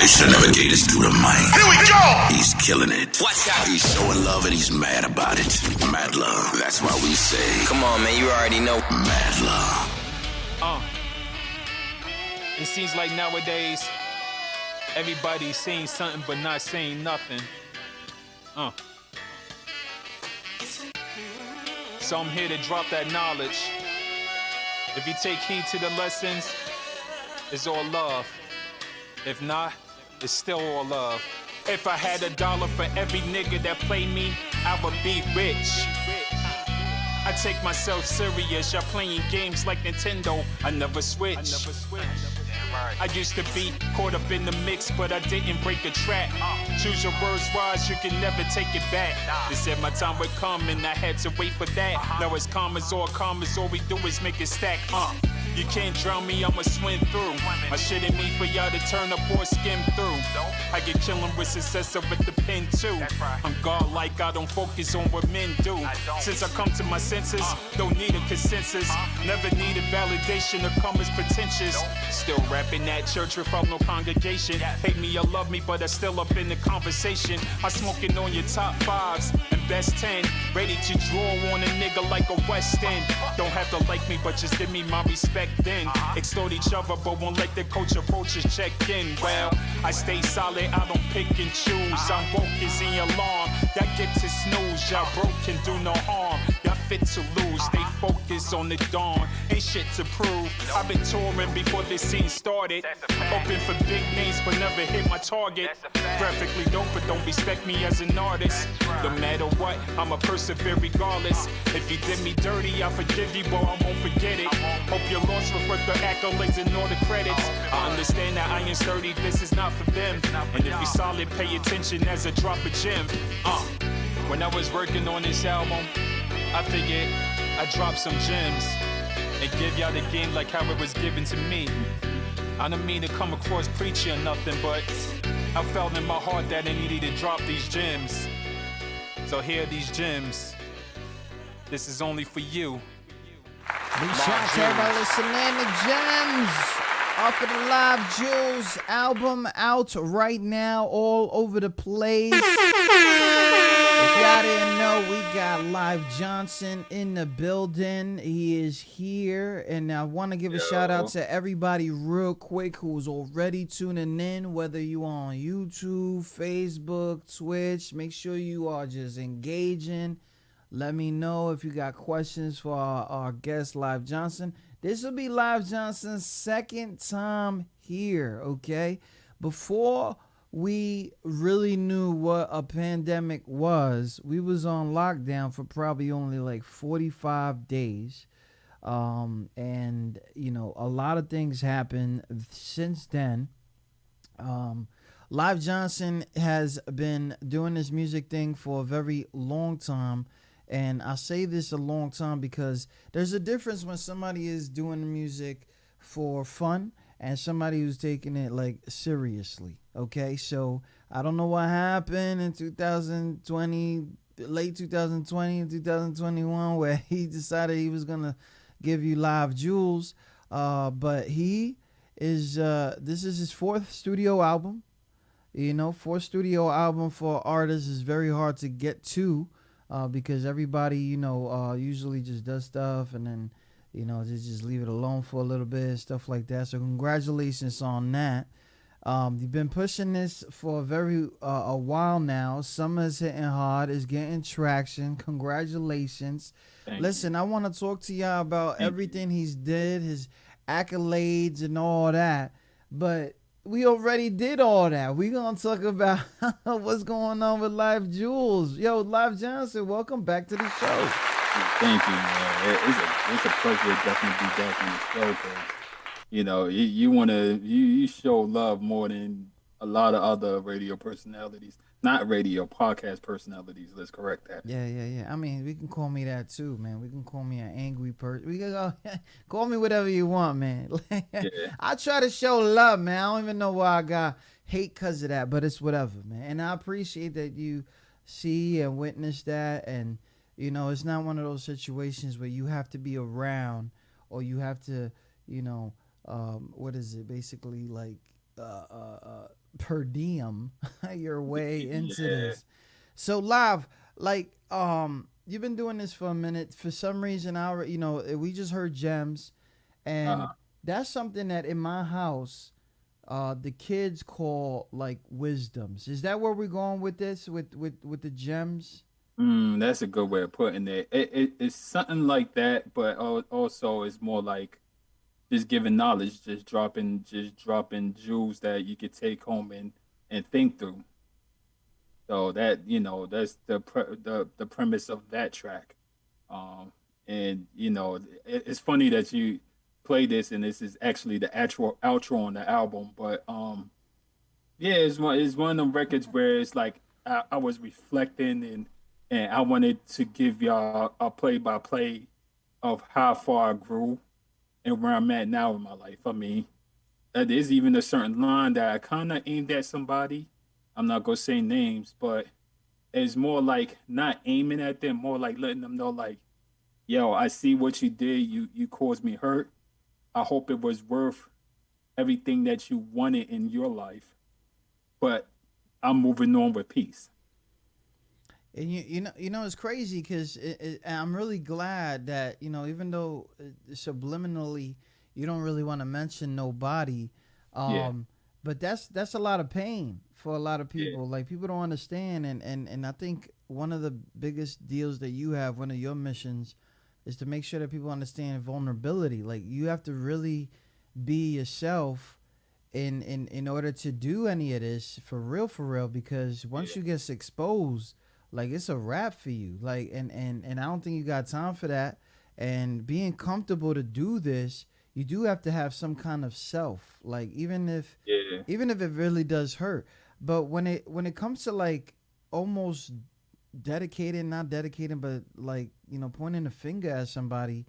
Should never gave this dude a mic. Here we go! He's killing it. Watch out. He's showing love and he's mad about it. Madluh. That's why we say, Come on, man, you already know. Madluh. It seems like nowadays everybody's saying something but not saying nothing. So I'm here to drop that knowledge. If you take heed to the lessons, it's all love. If not, it's still all love. If I had $1 for every nigga that played me, I would be rich. I take myself serious, y'all playing games like Nintendo, I never switch. I used to be caught up in the mix, but I didn't break a track. Choose your words wise, you can never take it back. They said my time would come and I had to wait for that. Now it's commas, all we do is make it stack. You can't drown me, I'ma swim through. My shit ain't me for y'all to turn up or skim through. I get killing with success over the pen too. I'm godlike, I don't focus on what men do. Since I come to my senses, don't need a consensus. Never needed validation to come as pretentious. Still rapping at church without no congregation. Hate me or love me, but I still up in the conversation. I'm smoking on your top 5s and best 10. Ready to draw on a nigga like a West End. Don't have to like me, but just give me my respect then. Extort each other, but won't let their coach approaches check in. Well, I stay solid, I don't pick and choose. I'm woke as in your alarm. Y'all get to snooze, y'all broke can do no harm. Y'all fit to lose, stay focused on the dawn. Ain't shit to prove. I've been touring before this scene started. Hoping for big names, but never hit my target. Graphically dope, but don't respect me as an artist. No matter what, I'ma persevere regardless. If you did me dirty, I'll forgive you, but I won't forget it. Hope you're lost with the accolades and all the credits. I understand that I ain't sturdy, this is not for them. And if you solid, pay attention as I drop a gem. When I was working on this album, I figured I'd drop some gems and give y'all the game like how it was given to me. I don't mean to come across preachy or nothing, but I felt in my heart that I needed to drop these gems. So here are these gems. This is only for you. Big shout out to everybody listening to Gems off of the Live Jewels album, out right now all over the place. If y'all didn't know, we got Live Johnson in the building. He is here, and I want to give a shout out to everybody real quick who's already tuning in, whether you on YouTube, Facebook, Twitch. Make sure you are just engaging. Let me know if you got questions for our guest, Live Johnson. This will be Live Johnson's second time here, okay? Before we really knew what a pandemic was, we was on lockdown for probably only like 45 days. And, you know, a lot of things happened since then. Live Johnson has been doing this music thing for a very long time. And I say this a long time because there's a difference when somebody is doing the music for fun and somebody who's taking it like seriously. Okay, so I don't know what happened in 2020, late 2020 and 2021, where he decided he was gonna give you Live Jewels. But he is this is his 4th studio album. You know, 4th studio album for artists is very hard to get to. Because everybody, you know, usually just does stuff and then, you know, just leave it alone for a little bit, stuff like that. So congratulations on that. You've been pushing this for a while now. Summer's hitting hard, is getting traction. Congratulations. Listen, I want to talk to y'all about everything he's did, his accolades and all that. But we already did all that. We're going to talk about what's going on with Live Jewels. Yo, Live Johnson, welcome back to the show. Thank you, man. It's a pleasure to definitely be back on the show because, you know, you show love more than a lot of other radio personalities. Not radio, podcast personalities. Let's correct that. Yeah. I mean, we can call me that too, man. We can call me an angry person. We can call me whatever you want, man. I try to show love, man. I don't even know why I got hate because of that, but it's whatever, man. And I appreciate that you see and witness that. And, you know, it's not one of those situations where you have to be around or you have to, you know, what is it? Basically, like, per diem your way into Yeah. this. So live, like you've been doing this for a minute. For some reason, we just heard gems, and Uh-huh. that's something that in my house, the kids call like wisdoms. Is that where we're going with this? With the gems? That's a good way of putting it. It's something like that, but also it's more like just giving knowledge, just dropping jewels that you could take home and think through. So that that's the premise of that track. Um, and it's funny that you play this, and this is actually the actual outro on the album. But yeah, it's one of them records where it's like I was reflecting and I wanted to give y'all a play by play of how far I grew and where I'm at now in my life. I mean, there's even a certain line that I kind of aimed at somebody. I'm not gonna say names, but it's more like not aiming at them, more like letting them know, like, yo, I see what you did. You caused me hurt. I hope it was worth everything that you wanted in your life, but I'm moving on with peace. And it's crazy because I'm really glad that even though subliminally you don't really want to mention nobody, Yeah, um, but that's a lot of pain for a lot of yeah, people. Like people don't understand, and I think one of the biggest deals that you have, one of your missions, is to make sure that people understand vulnerability. Like you have to really be yourself in order to do any of this for real because once yeah, you get exposed, like it's a wrap for you, like and I don't think you got time for that. And being comfortable to do this, you do have to have some kind of self, like yeah, even if it really does hurt. But when it comes to like almost dedicating, not dedicating, but like pointing a finger at somebody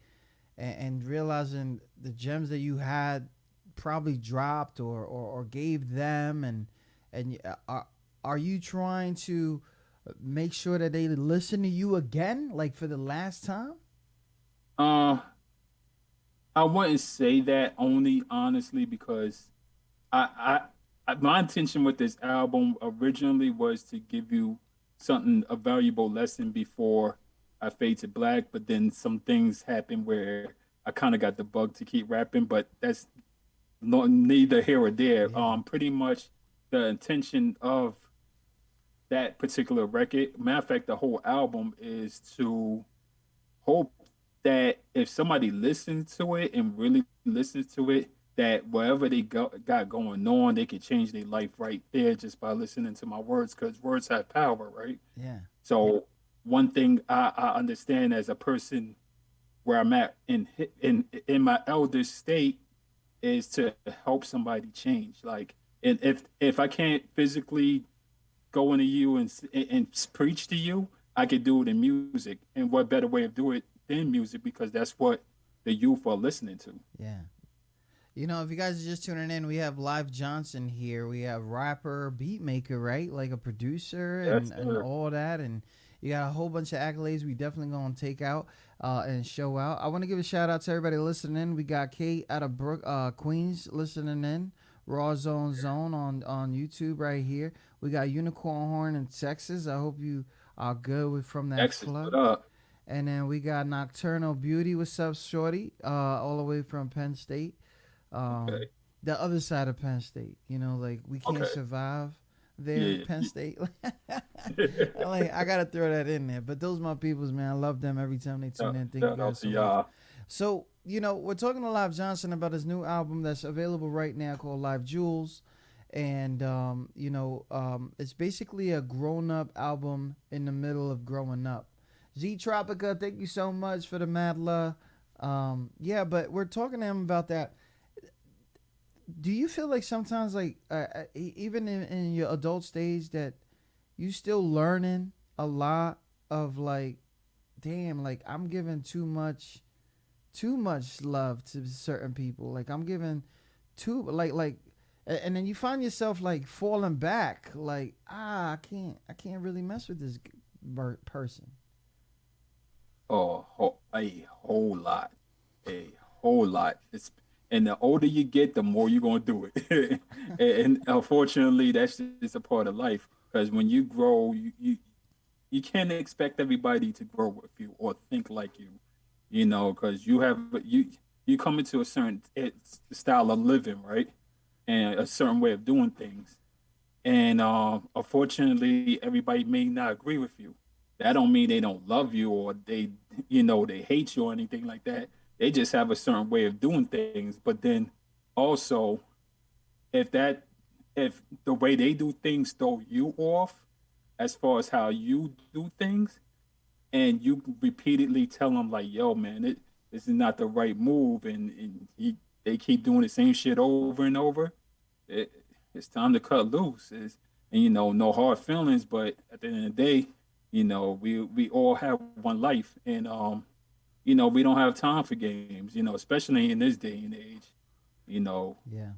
and realizing the gems that you had probably dropped or gave them, and are you trying to make sure that they listen to you again, like for the last time? uh, I wouldn't say that, only honestly because my intention with this album originally was to give you something, a valuable lesson before I fade to black, but then some things happened where I kind of got the bug to keep rapping, but that's neither here or there. Yeah. Pretty much the intention of that particular record, matter of fact, the whole album is to hope that if somebody listens to it and really listens to it, that whatever got going on, they could change their life right there just by listening to my words, because words have power, right? Yeah. So one thing I understand as a person where I'm at in my elder state is to help somebody change. Like, and if I can't physically go into you and preach to you, I could do it in music. And what better way of doing it than music? Because that's what the youth are listening to. Yeah. If you guys are just tuning in, we have Live Johnson here. We have rapper, beat maker, right? Like a producer Yes, and sir. all that. And you got a whole bunch of accolades we definitely going to take out and show out. I want to give a shout out to everybody listening in. We got Kate out of Queens listening in. Raw Zone on YouTube right here. We got Unicorn Horn in Texas. I hope you are good from that Texas, what flood. up? And then we got Nocturnal Beauty. What's up, Shorty? All the way from Penn State, um, Okay, the other side of Penn State. Like we can't okay, survive there, yeah, Penn yeah. State. I gotta throw that in there. But those my peoples, man. I love them every time they tune in. Thank you Shout out guys to so much. y'all. So we're talking to Live Johnson about his new album that's available right now called Live Jewels, and it's basically a grown up album in the middle of growing up. Z Tropica, thank you so much for the Madluh. Yeah, but we're talking to him about that. Do you feel like sometimes, like even in your adult stage, that you still learning a lot of like, damn, like I'm giving too much love to certain people. Like I'm giving too and then you find yourself like falling back, like I can't really mess with this person. Oh, a whole lot, a whole lot. And the older you get, the more you're gonna do it. And unfortunately, that's just a part of life. Because when you grow, you can't expect everybody to grow with you or think like you. Because you come into a certain style of living, right, and a certain way of doing things. And unfortunately, everybody may not agree with you. That don't mean they don't love you or they hate you or anything like that. They just have a certain way of doing things. But then also, if that if the way they do things throw you off as far as how you do things, and you repeatedly tell them like, "Yo, man, this is not the right move," and they keep doing the same shit over and over, it, it's time to cut loose. And no hard feelings, but at the end of the day, we all have one life, and we don't have time for games. Especially in this day and age. You know, Yeah.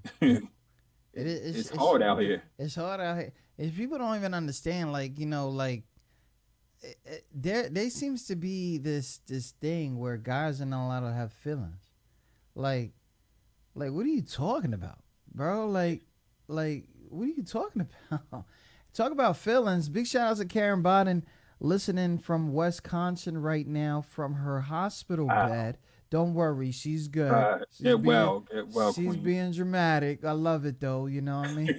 it's hard out here. It's hard out here. If people don't even understand, like like there seems to be this thing where guys are not allowed to have feelings. Like what are you talking about, bro? Like what are you talking about? Talk about feelings. Big shout out to Karen Bodden listening from Wisconsin right now from her hospital bed. Don't worry, she's good. Get well, She's Queen. being dramatic. I love it though. You know what I mean?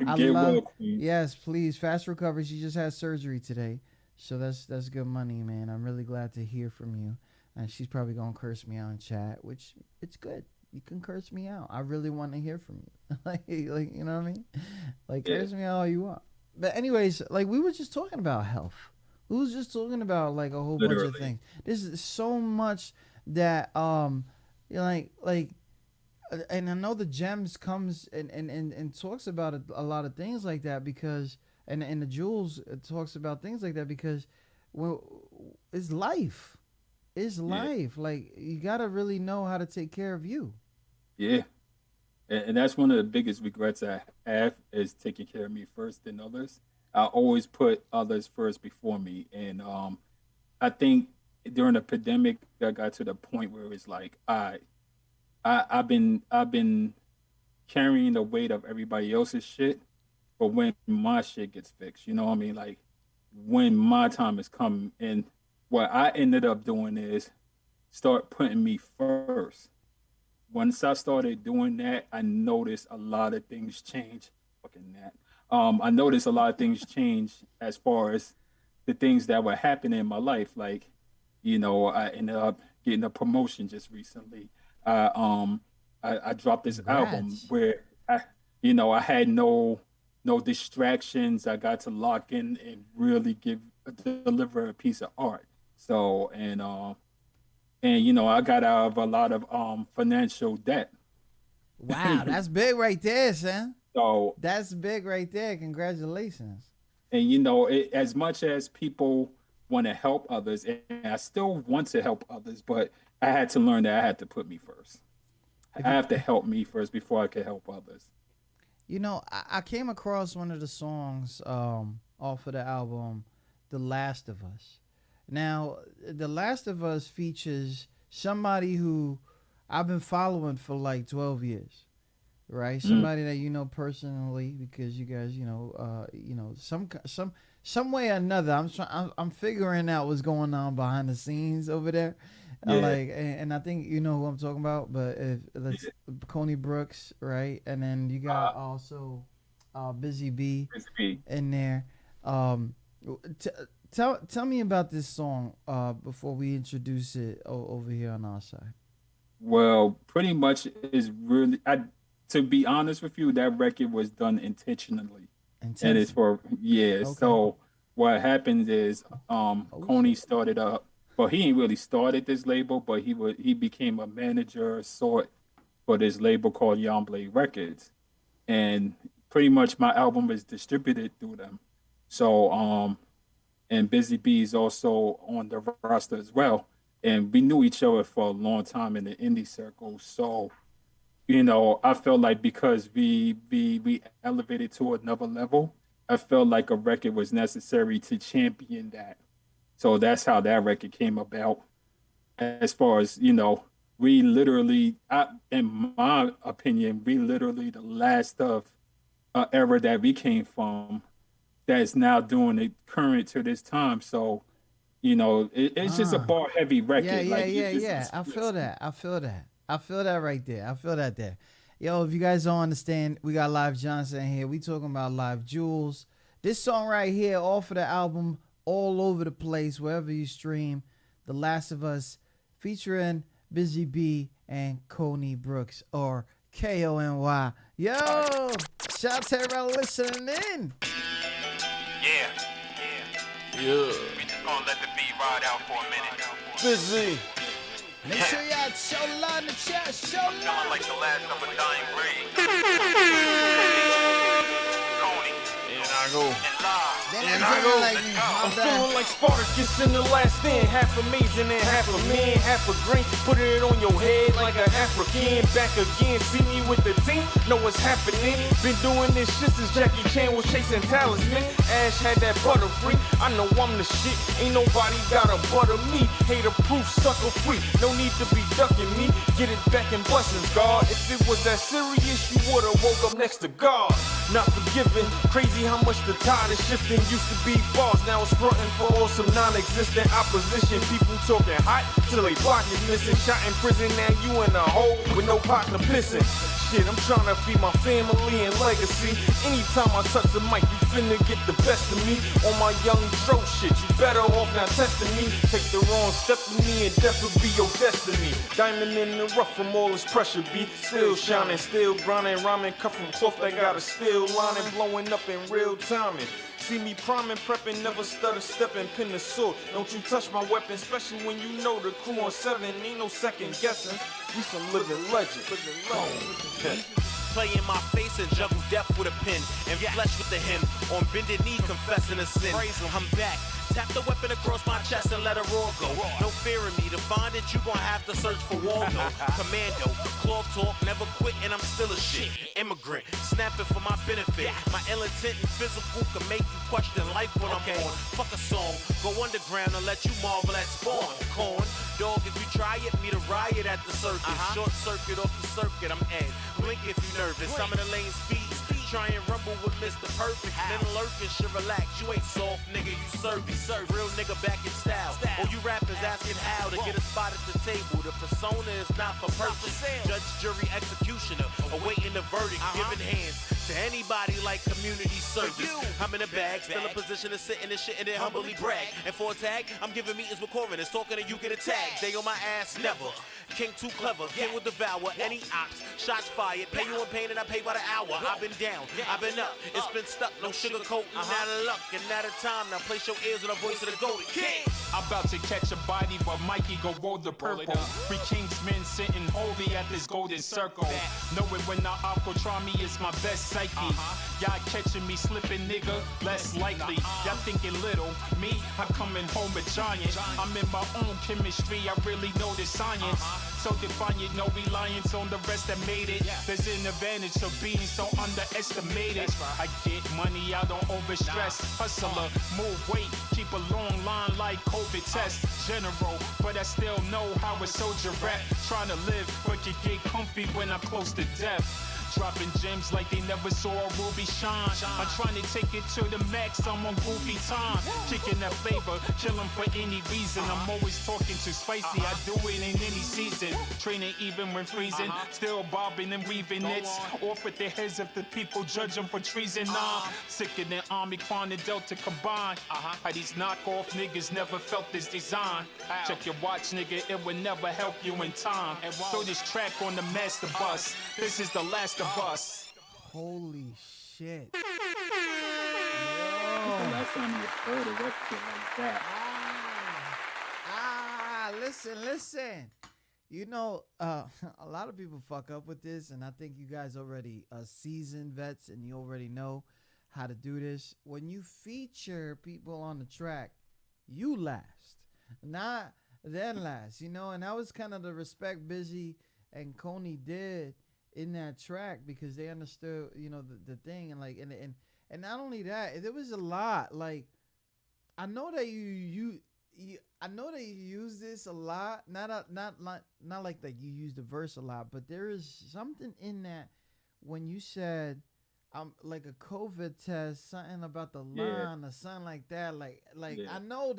I Get love. well, Queen. Yes, please, fast recovery. She just had surgery today, so that's good money, man. I'm really glad to hear from you. And she's probably gonna curse me out in chat, which it's good. You can curse me out. I really want to hear from you. like you know what I mean? Like Yeah, curse me out all you want. But anyways, like we were just talking about health. We was just talking about like a whole bunch of literally. things. There's so much that like and I know the gems comes and talks about a lot of things like that because and the jewels talks about things like that because well it's life. It's Yeah, life. Like you gotta really know how to take care of you. yeah. And that's one of the biggest regrets I have is taking care of me first than others. I always put others first before me, and I think during the pandemic, I got to the point where it's like, I've been carrying the weight of everybody else's shit, but when my shit gets fixed, you know what I mean? Like when my time is coming, and what I ended up doing is start putting me first. Once I started doing that, I noticed a lot of things change. Fucking that. I noticed a lot of things change as far as the things that were happening in my life. Like, I ended up getting a promotion just recently. I I dropped this album Congrats. where I had no distractions. I got to lock in and really deliver a piece of art. So and I got out of a lot of financial debt. Wow, that's big right there, son. So That's big right there. Congratulations. and as much as people want to help others, and I still want to help others, but I had to learn that I had to put me first. If I you have to help me first before I can help others. I came across one of the songs off of the album The Last of Us. Now, The Last of Us features somebody who I've been following for like 12 years, right? Mm, Somebody that you know personally because you guys, some way or another. I'm figuring out what's going on behind the scenes over there. yeah, And I think you know who I'm talking about, but if let's yeah. Coney Brooks, right? And then you got Uh, also Busy Bee it's me. in there. Um, t- tell me about this song before we introduce it over here on our side. Well, pretty much is really. To be honest with you, that record was done intentionally, and it's Intention. for yeah. Okay. So what happens is, Oh Coney shit. started up. Well, he ain't really started this label, but he became a manager sort for this label called Yomble Records, and pretty much my album is distributed through them. So and Busy Bee is also on the roster as well. And we knew each other for a long time in the indie circle. So, I felt like because we elevated to another level, I felt like a record was necessary to champion that. So that's how that record came about. As far as, we literally, in my opinion, we literally the last of era that we came from that's now doing it current to this time. So, it's just a Ah. bar heavy Yeah, record. yeah, Like yeah, it's just yeah. I feel explicit. that. I feel that. I feel that right there. I feel that there. Yo, if you guys don't understand, we got Live Johnson here. We talking about Live Jules. This song right here, off of the album, all over the place, wherever you stream. The Last of Us, featuring Busy B and Coney Brooks, or Kony. Yo, shout out to everybody listening in. Yeah. Yeah. We just gonna let the beat ride out for a minute. Busy. Make sure y'all show love in the chat. Show I'm feeling love. like the last of a dying breed. Coney And I go. and Live. Then And I'm I go. feeling like me. I'm My bad. feeling like Spartacus in the last stand. Half amazing and half a man, half a green. Put it on your head like an African. Back again, see me with the team. Know what's happening. Been doing this shit since Jackie Chan was chasing talisman. Ash had that butter free. I know I'm the shit. Ain't nobody gotta butter me. Hater proof, sucker free. No need to be ducking me. Get it back in blessings, God. If it was that serious, you would've woke up next to God. Not forgiving. Crazy how much the tide is shifting. Used to be boss, now it's frontin' for all some non-existent opposition. People talking hot till they block is missing. Shot in prison, now you in a hole with no partner pissing. Shit, I'm trying to feed my family and legacy. Anytime I touch the mic, you finna get the best of me. On my young Dro shit, you better off not testing me. Take the wrong step to me and death will be your destiny. Diamond in the rough from all this pressure be. Still shining, still grinding, rhyming, cut from cloth that got a steel lining, blowing up in real timing. See me priming, prepping, never stutter, stepping, pin the sword. Don't you touch my weapon, especially when you know the crew on 7. Ain't no second guessing. We some living legends. Play in my face and juggle death with a pen and flesh with the hymn. On bended knee, confessing a sin. I'm back. Tap the weapon across my chest and let it raw go. No fear in me. To find it, you gon' have to search for Waldo. Commando, cloth talk, never quit, and I'm still a shit. Immigrant, snapping for my benefit. My ill intent and physical can make you question life when I'm on. Fuck a song, go underground and let you marvel at spawn. Corn, dog, if you try it, meet a riot at the circus. Short circuit off the circuit, I'm Ed. Blink if you nervous. I'm in the lane speed. Try and rumble with Mr. Perfect. Then lurking should relax. You ain't soft, nigga. You service. Real nigga back in style. All you rappers asking how to get a spot at the table. The persona is not for purchase. Judge, jury, executioner. Awaiting the verdict. Giving hands to anybody like community service. I'm in a bag. Still in position to sit in this shit and then humbly brag. And for a tag, I'm giving meetings with Corinth. Talking and you get a tag. They on my ass never. King too clever. King will devour any ops. Shots fired. Pay you in pain and I pay by the hour. I've been down. I've been up, it's been stuck, no sugarcoat, not a luck, and not a time. Now place your ears on the voice of the golden king. I'm about to catch a body, but Mikey go roll the purple. Three kingsmen sitting holy at this golden circle. Knowing when the aqua try me, it's my best psyche. Y'all catching me slipping, nigga, less likely. Y'all thinking little, me, I'm coming home a giant. I'm in my own chemistry, I really know the science. So defiant, no reliance on the rest that made it. There's an advantage of being so underestimated. I get money, I don't overstress. Hustler, move weight, keep a long line like COVID test. General, but I still know how a soldier rap. Trying to live, but you get comfy when I'm close to death. Dropping gems like they never saw a ruby shine. I'm trying to take it to the max, I'm on goofy time. Kicking that flavor, chilling for any reason. I'm always talking too spicy, I do it in any season. Training even when freezing, still bobbing and weaving it. Off at the heads of the people, judge them for treason. Sicker than Army, Quan, and Delta combined. How these knockoff niggas never felt this design. Check your watch, nigga, it would never help you in time. Throw this track on the master bus. This is the last of us. Holy shit. The last time you heard a record like that. Listen. You know, a lot of people fuck up with this, and I think you guys already seasoned vets, and you already know how to do this. When you feature people on the track, you last, not then last. You know, and that was kind of the respect Busy and Coney did in that track, because they understood, you know, the thing, and like, and not only that, there was a lot. Like, I know that I know they use this a lot. Not like that you use the verse a lot, but there is something in that when you said like a COVID test, something about the line or something like that. Like I know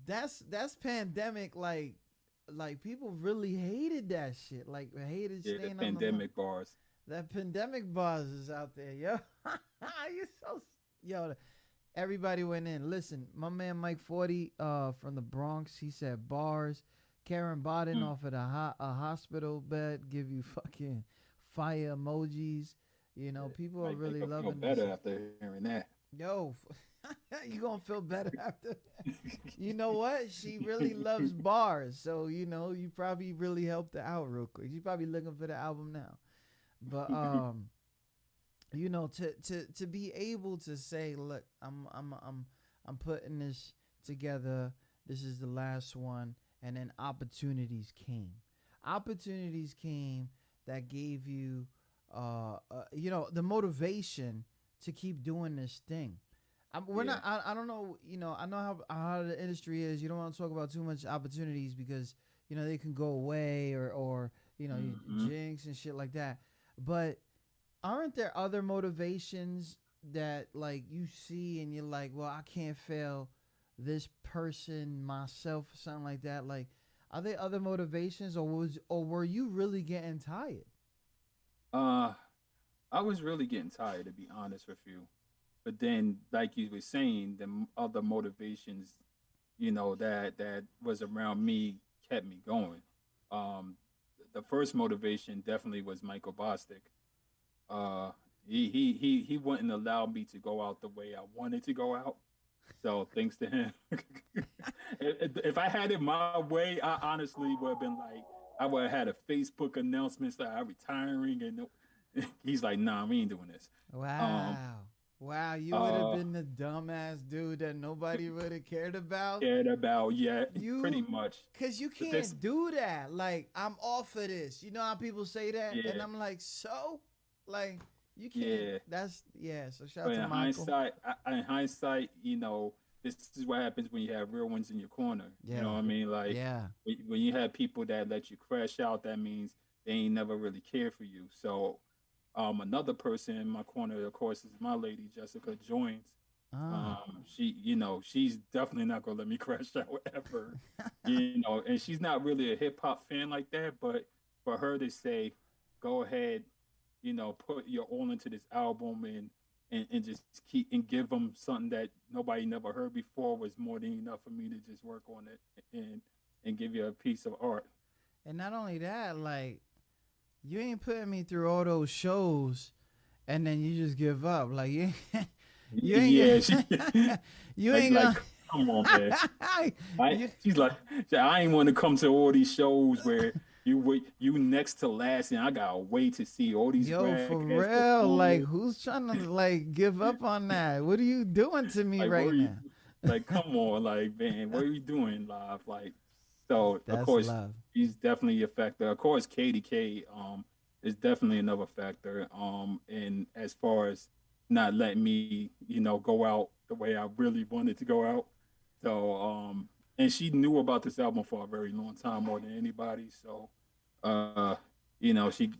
that's pandemic. Like people really hated that shit. Like hated staying the on pandemic bars. That pandemic bars is out there, yo. You so yo. Everybody went in. Listen, my man Mike 40 from the Bronx, he said bars. Karen Bodden off at a hospital bed give you fucking fire emojis. You know, people are really loving this. Better this. after hearing that. Yo, you gonna feel better after. You know what? She really loves bars, so you know you probably really helped her out real quick. She's probably looking for the album now, but you know, to be able to say, look, I'm putting this together. This is the last one, and then opportunities came. Opportunities came that gave you, you know, the motivation to keep doing this thing. We're not. I don't know. You know, I know how the industry is. You don't want to talk about too much opportunities because you know they can go away or you know you jinx and shit like that. But aren't there other motivations that like you see and you're like, well, I can't fail this person, myself, or something like that? Like, are there other motivations, or were you really getting tired? I was really getting tired, to be honest with you. But then, like you were saying, the other motivations, you know, that was around me kept me going. The first motivation definitely was Michael Bostic. He wouldn't allow me to go out the way I wanted to go out. So thanks to him. If I had it my way, I honestly would have been like, I would have had a Facebook announcement that I'm retiring, and he's like, nah, we ain't doing this. Wow. Wow, you would have been the dumbass dude that nobody would have cared about. Pretty much. Because you can't do that. Like, I'm off of this. You know how people say that? Yeah. And I'm like, so? Like, you can't. So shout out to Michael. In hindsight, you know, this is what happens when you have real ones in your corner. Yeah. You know what I mean? Like, when you have people that let you crash out, that means they ain't never really cared for you. So, another person in my corner, of course, is my lady, Jessica Joins. She, you know, she's definitely not gonna let me crash out ever. You know, and she's not really a hip hop fan like that, but for her to say, go ahead, you know, put your all into this album and just keep and give them something that nobody never heard before was more than enough for me to just work on it and give you a piece of art. And not only that, like, you ain't putting me through all those shows and then you just give up. Like, you ain't like, come on, man. She's like, I ain't want to come to all these shows where you next to last and I gotta wait to see all these. Yo, for real, like, who's trying to like give up on that? What are you doing to me right now? Like, come on, like, man, what are you doing live? Like, so that's of course love. He's definitely a factor. Of course, KDK is definitely another factor. And as far as not letting me, you know, go out the way I really wanted to go out. So and she knew about this album for a very long time, more than anybody. So you know, she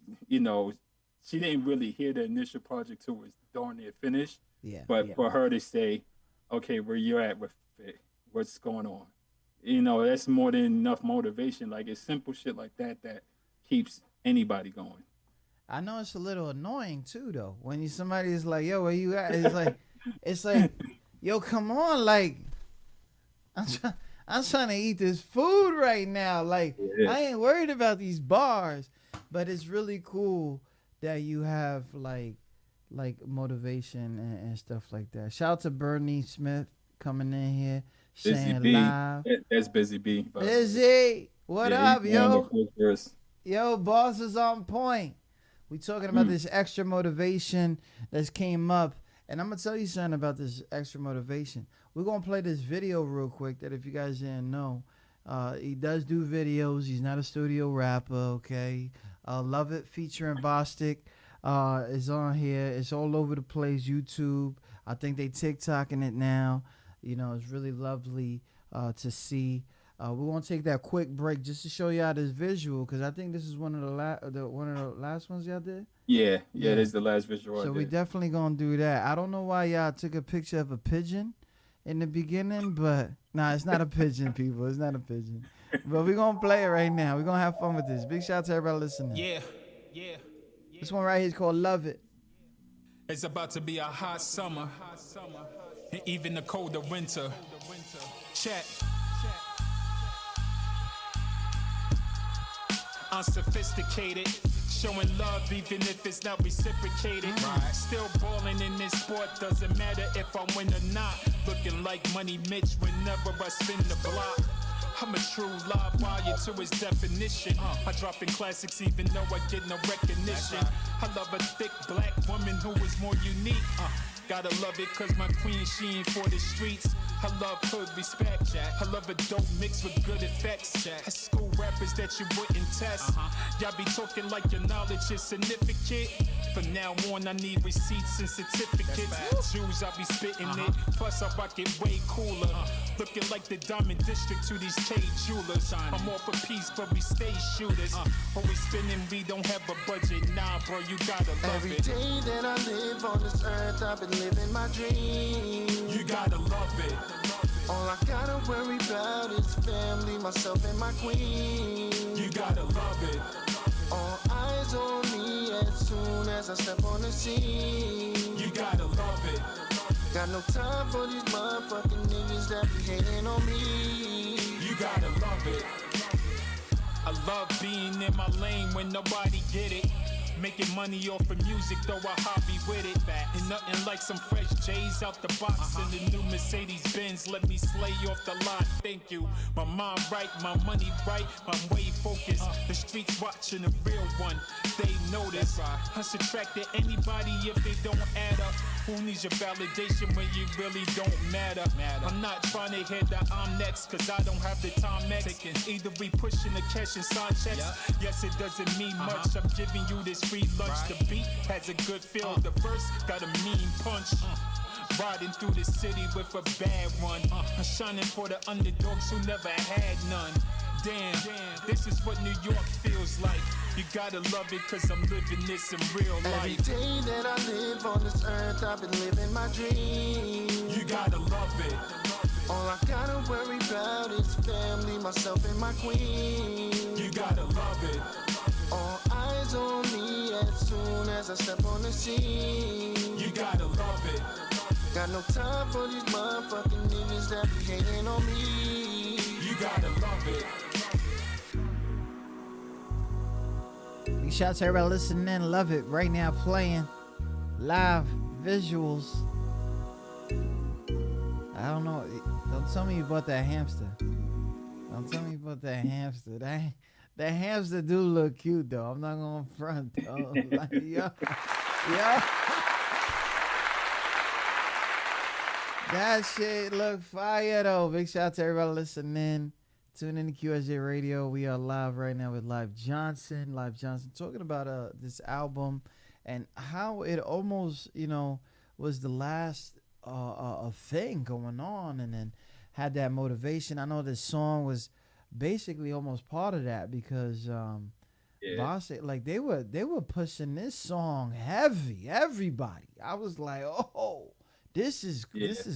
didn't really hear the initial project till it was darn near finished. But for her to say, okay, where you at with it? What's going on? You know, that's more than enough motivation. Like, it's simple shit like that keeps anybody going. I know it's a little annoying too, though. When somebody's like, "Yo, where you at?" It's like, "Yo, come on!" Like, I'm trying to eat this food right now. Like, I ain't worried about these bars, but it's really cool that you have like motivation and stuff like that. Shout out to Bernie Smith coming in here. Saying live. That's Busy B. Busy. What up, yo? Yo, boss is on point. We talking about this extra motivation that's came up. And I'm going to tell you something about this extra motivation. We're going to play this video real quick that if you guys didn't know, he does do videos. He's not a studio rapper, okay? Love It featuring Bostic is on here. It's all over the place, YouTube. I think they TikToking it now. You know, it's really lovely. to see. We're gonna take that quick break just to show y'all this visual because I think this is one of the last ones y'all did. Yeah, this is the last visual I So did. we definitely gonna do that. I don't know why y'all took a picture of a pigeon in the beginning, but nah, it's not a pigeon, people. It's not a pigeon. But we're gonna play it right now. We're gonna have fun with this. Big shout out to everybody listening. Yeah. This one right here is called Love It. It's about to be a hot summer, and even a colder winter. Check. Unsophisticated, showing love even if it's not reciprocated. Right. Still balling in this sport, doesn't matter if I win or not. Looking like Money Mitch whenever I spin the block. I'm a true live wire to its definition. I drop in classics even though I get no recognition. I love a thick black woman who is more unique. Gotta love it cause my queen, she ain't for the streets. I love hood respect. I love a dope mix with good effects. I school rappers that you wouldn't test. Y'all be talking like your knowledge is significant. From now on, I need receipts and certificates. Jews, I be spitting it. Plus, I rock it way cooler. Looking like the Diamond District to these K jewelers. I'm all for peace, but we stay shooters. Always spinning, we don't have a budget. Nah, bro, you gotta love Every it. day that I live on this earth, I've been living my dream. You gotta love it. All I gotta worry about is family, myself and my queen. You gotta love it. All eyes on me as soon as I step on the scene. You gotta love it. Got no time for these motherfucking niggas that be hating on me. You gotta love it. I love being in my lane when nobody get it. Making money off of music, though I hobby with it. And nothing like some fresh J's out the box. And the new Mercedes Benz let me slay off the lot. Thank you. My mind right, my money right, I'm way focused. The streets watching a real one, they notice. I subtract to anybody if they don't add up. Who needs your validation when you really don't matter? I'm not trying to hear that I'm next, cause I don't have the time next. Either we pushing the cash and sign checks. Yes, it doesn't mean much. I'm giving you this free lunch. The beat has a good feel. The verse got a mean punch. Riding through the city with a bad one. I'm shining for the underdogs who never had none. Damn, this is what New York feels like. You gotta love it cause I'm living this in real life. Every day that I live on this earth, I've been living my dream. You gotta love it. All I gotta worry about is family, myself and my queen. You gotta love it. All eyes on me as soon as I step on the scene. You gotta love it. Got no time for these motherfucking niggas that be hating on me. You gotta love it. Big shout out to everybody listening. Love it. Right now playing live visuals. I don't know. Don't tell me you bought that hamster. Don't tell me you bought that hamster. That hamster do look cute though. I'm not gonna front though. Like, yo. That shit look fire though. Big shout out to everybody listening. Tune in to QSJ Radio. We are live right now with Live Johnson. Live Johnson talking about this album and how it almost, was the last thing going on, and then had that motivation. I know this song was basically almost part of that because Boss, like they were pushing this song heavy. Everybody, I was like, oh. This is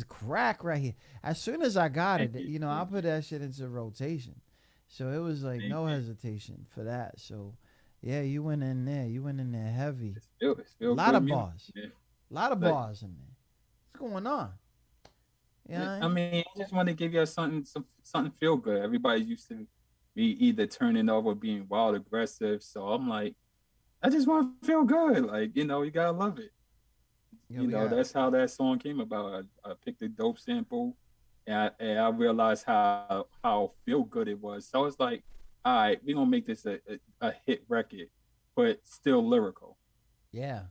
crack right here. As soon as I got it, I put that shit into rotation. So it was like no hesitation for that. So yeah, you went in there. You went in there heavy. It's A lot of music. bars. Yeah. A lot of bars in there. What's going on? I mean, I just want to give you something feel good. Everybody used to be either turning up or being wild aggressive. So I'm like, I just want to feel good. Like, you gotta love it. That's how that song came about. I picked a dope sample, and I realized how feel good it was. So it's like, all right, we're gonna make this a hit record, but still lyrical. Yeah,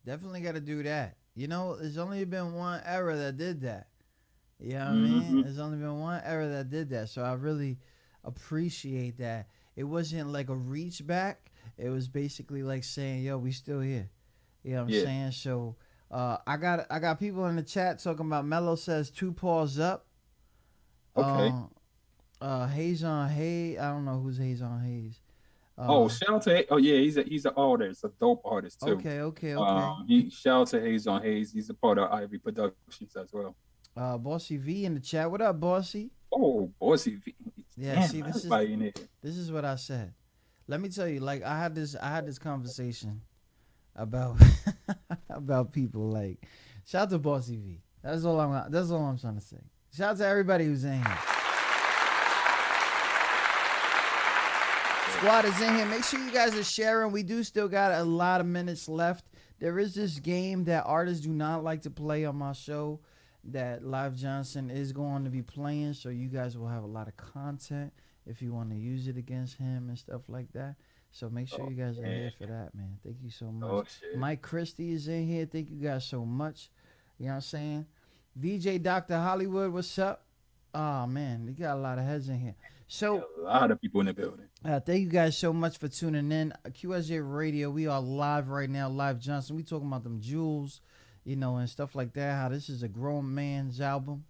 definitely got to do that. There's only been one era that did that. You know what I mean? There's only been one era that did that. So I really appreciate that. It wasn't like a reach back. It was basically like saying, yo, we still here. You know what I'm saying? So I got people in the chat talking about Mello says 2 paws up. Okay. Hayes on Hayes. I don't know who's Hayes on Hayes. Oh, Uh, shout out to oh yeah, he's an artist, a dope artist too. okay. He shout out to Hayes on Hayes. He's a part of Ivy Productions as well. Bossy V in the chat. What up, Bossy? Oh, Bossy V. Yeah. Damn, See, everybody in here. this is what I said. Let me tell you. Like I had this conversation about about people. Like, shout out to Bossy V. That's all I'm trying to say. Shout out to everybody who's in here. Squad is in here. Make sure you guys are sharing. We do still got a lot of minutes left. There is this game that artists do not like to play on my show that Live Johnson is going to be playing. So you guys will have a lot of content if you want to use it against him and stuff like that. So make sure you guys are here for that, man. Thank you so much. Oh, shit. Mike Christie is in here. Thank you guys so much. You know what I'm saying? DJ Dr. Hollywood, what's up? Oh, man, we got a lot of heads in here. So A lot of people in the building. thank you guys so much for tuning in. QSJ Radio, we are live right now. Live Johnson. We talking about them jewels, you know, and stuff like that. How this is a grown man's album.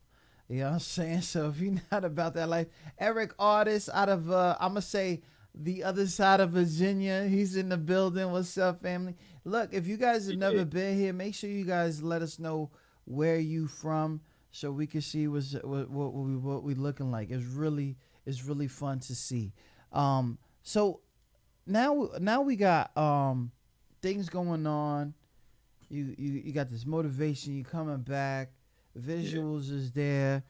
You know what I'm saying? So if you're not about that life, Eric Artist out of I'm gonna say the other side of Virginia. He's in the building. What's up, family? Look, if you guys have never been here, make sure you guys let us know where you from so we can see what we looking like. It's really fun to see. So now we got things going on. You got this motivation. You coming back. Visuals is there,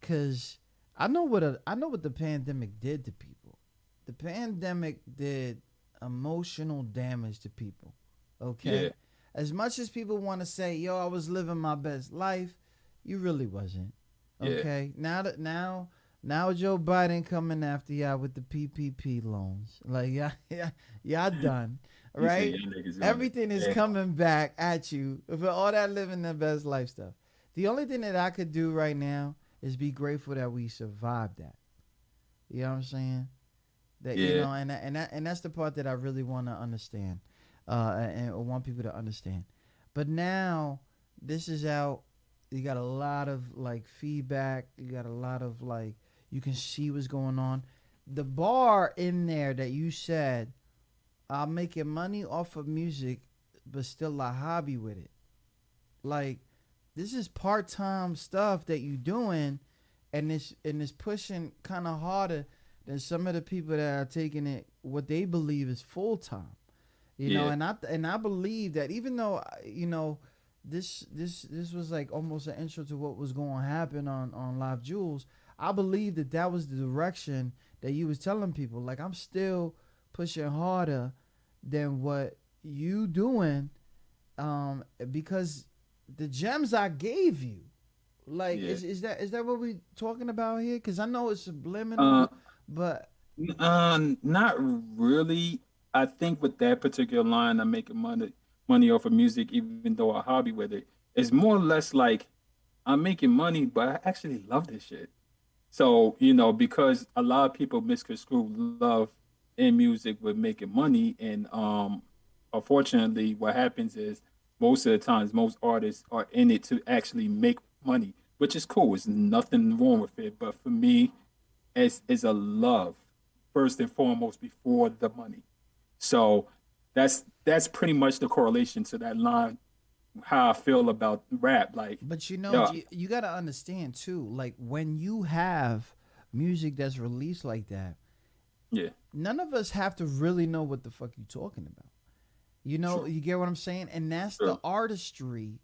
cause I know what the pandemic did to people. The pandemic did emotional damage to people. Okay, as much as people want to say, "Yo, I was living my best life," you really wasn't. Okay, now Joe Biden coming after y'all with the PPP loans, like y'all done. Right? Everything is coming back at you for all that living the best life stuff. The only thing that I could do right now is be grateful that we survived that. You know what I'm saying? That you know, and that's the part that I really want to understand, and want people to understand. But now this is out. You got a lot of like feedback. You got a lot of like you can see what's going on. The bar in there that you said, I'm making money off of music, but still a hobby with it. Like, this is part-time stuff that you doing, and it's pushing kind of harder than some of the people that are taking it what they believe is full-time. You know, and I believe that even though this was like almost an intro to what was going to happen on Live Jewels, I believe that was the direction that you was telling people. Like, I'm still pushing harder than what you doing, because the gems I gave you, like, is that what we talking about here? Because I know it's subliminal, but not really. I think with that particular line, I'm making money off of music, even though a hobby with it. It's more or less like I'm making money, but I actually love this shit. So, because a lot of people misconstrue love in music with making money, and unfortunately, what happens is most of the times, most artists are in it to actually make money, which is cool. There's nothing wrong with it. But for me, it's a love first and foremost before the money. So that's pretty much the correlation to that line. How I feel about rap, like. But you got to understand too. Like, when you have music that's released like that, none of us have to really know what the fuck you talking about. You get what I'm saying? And that's the artistry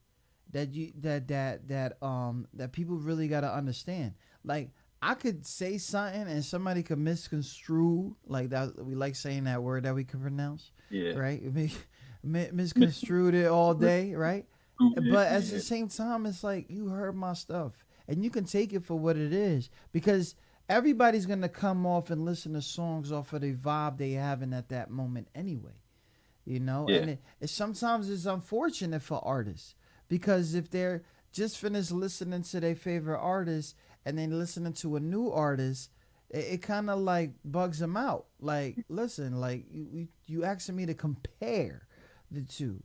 that that people really got to understand. Like, I could say something and somebody could misconstrue, like that. We like saying that word that we can pronounce, right? Misconstrued it all day, right? But at the same time, it's like, you heard my stuff and you can take it for what it is, because everybody's gonna come off and listen to songs off of the vibe they having at that moment anyway. And sometimes it's unfortunate for artists, because if they're just finished listening to their favorite artist and then listening to a new artist, it kind of like bugs them out. Like, listen, like you asking me to compare the two,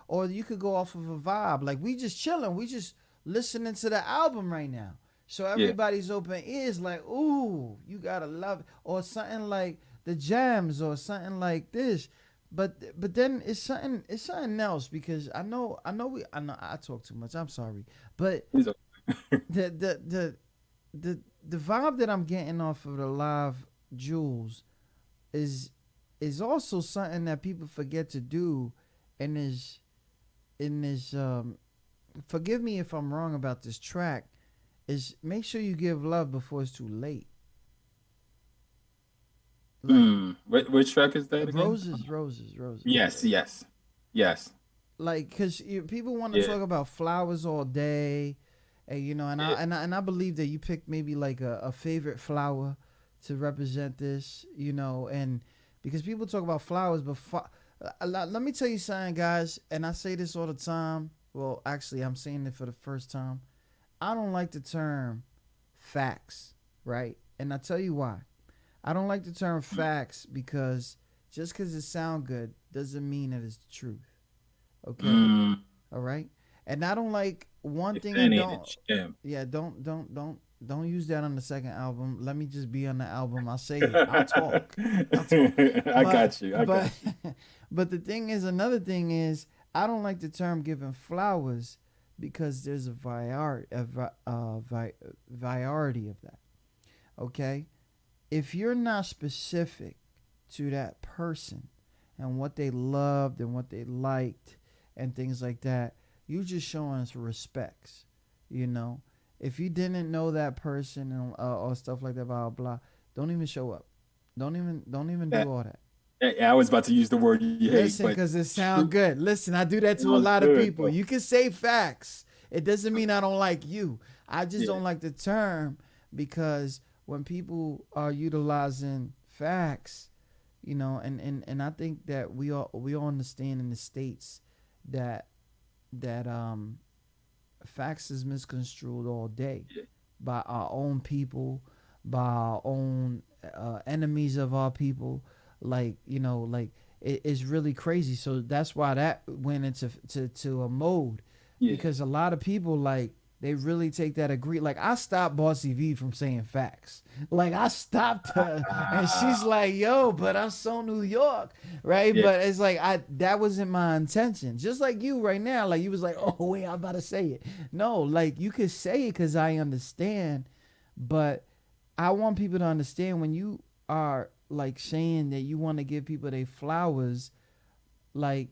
or you could go off of a vibe. Like, we just chilling, we just listening to the album right now. So Yeah. everybody's open ears like, ooh, you gotta love it. Or something like the jams or something like this. But then it's something else because I know I talk too much. I'm sorry. But He's a, the the the the the vibe that I'm getting off of the live jewels is also something that people forget to do and is forgive me if I'm wrong about this track, is make sure you give love before it's too late. Like which track is that again? roses, roses, roses, Yes, right? yes, yes. Like because people want to Yeah, talk about flowers all day, and and I yeah. and I believe that you picked maybe like a favorite flower to represent this, and because people talk about flowers, but let me tell you something, guys, and I say this all the time. Well, actually, I'm saying it for the first time. I don't like the term facts, right? And I tell you why. I don't like the term facts because just because it sound good doesn't mean that it's the truth. Okay, Mm, all right. And I don't like one if thing. that And ain't a don't, gem. yeah, don't use that on the second album. Let me just be on the album. I'll say it. I'll talk. I But got you. I got but you. but the thing is, another thing is, I don't like the term giving flowers because there's variety of that. Okay, if you're not specific to that person and what they loved and what they liked and things like that, you just showing us respects. You know, if you didn't know that person and or stuff like that, blah blah, don't even show up. Don't even do That, all that. I was about to use the word you hate, Listen, but cause it sound true good. Listen, I do that to a sounds lot of good people. though. You can say facts. It doesn't mean I don't like you. I just Yeah, don't like the term because when people are utilizing facts, and I think that we all understand in the states that facts is misconstrued all day yeah, by our own people, by our own enemies of our people. Like like it's really crazy. So that's why that went into to a mode yeah, because a lot of people like they really take that agree. Like I stopped Bossy V from saying facts. Like I stopped her, and she's like, "Yo, but I'm so New York, right?" yeah, But it's like that wasn't my intention. Just like you right now, like you was like, "Oh wait, I'm about to say it." No, like you could say it because I understand, but I want people to understand when you are like saying that you want to give people their flowers, like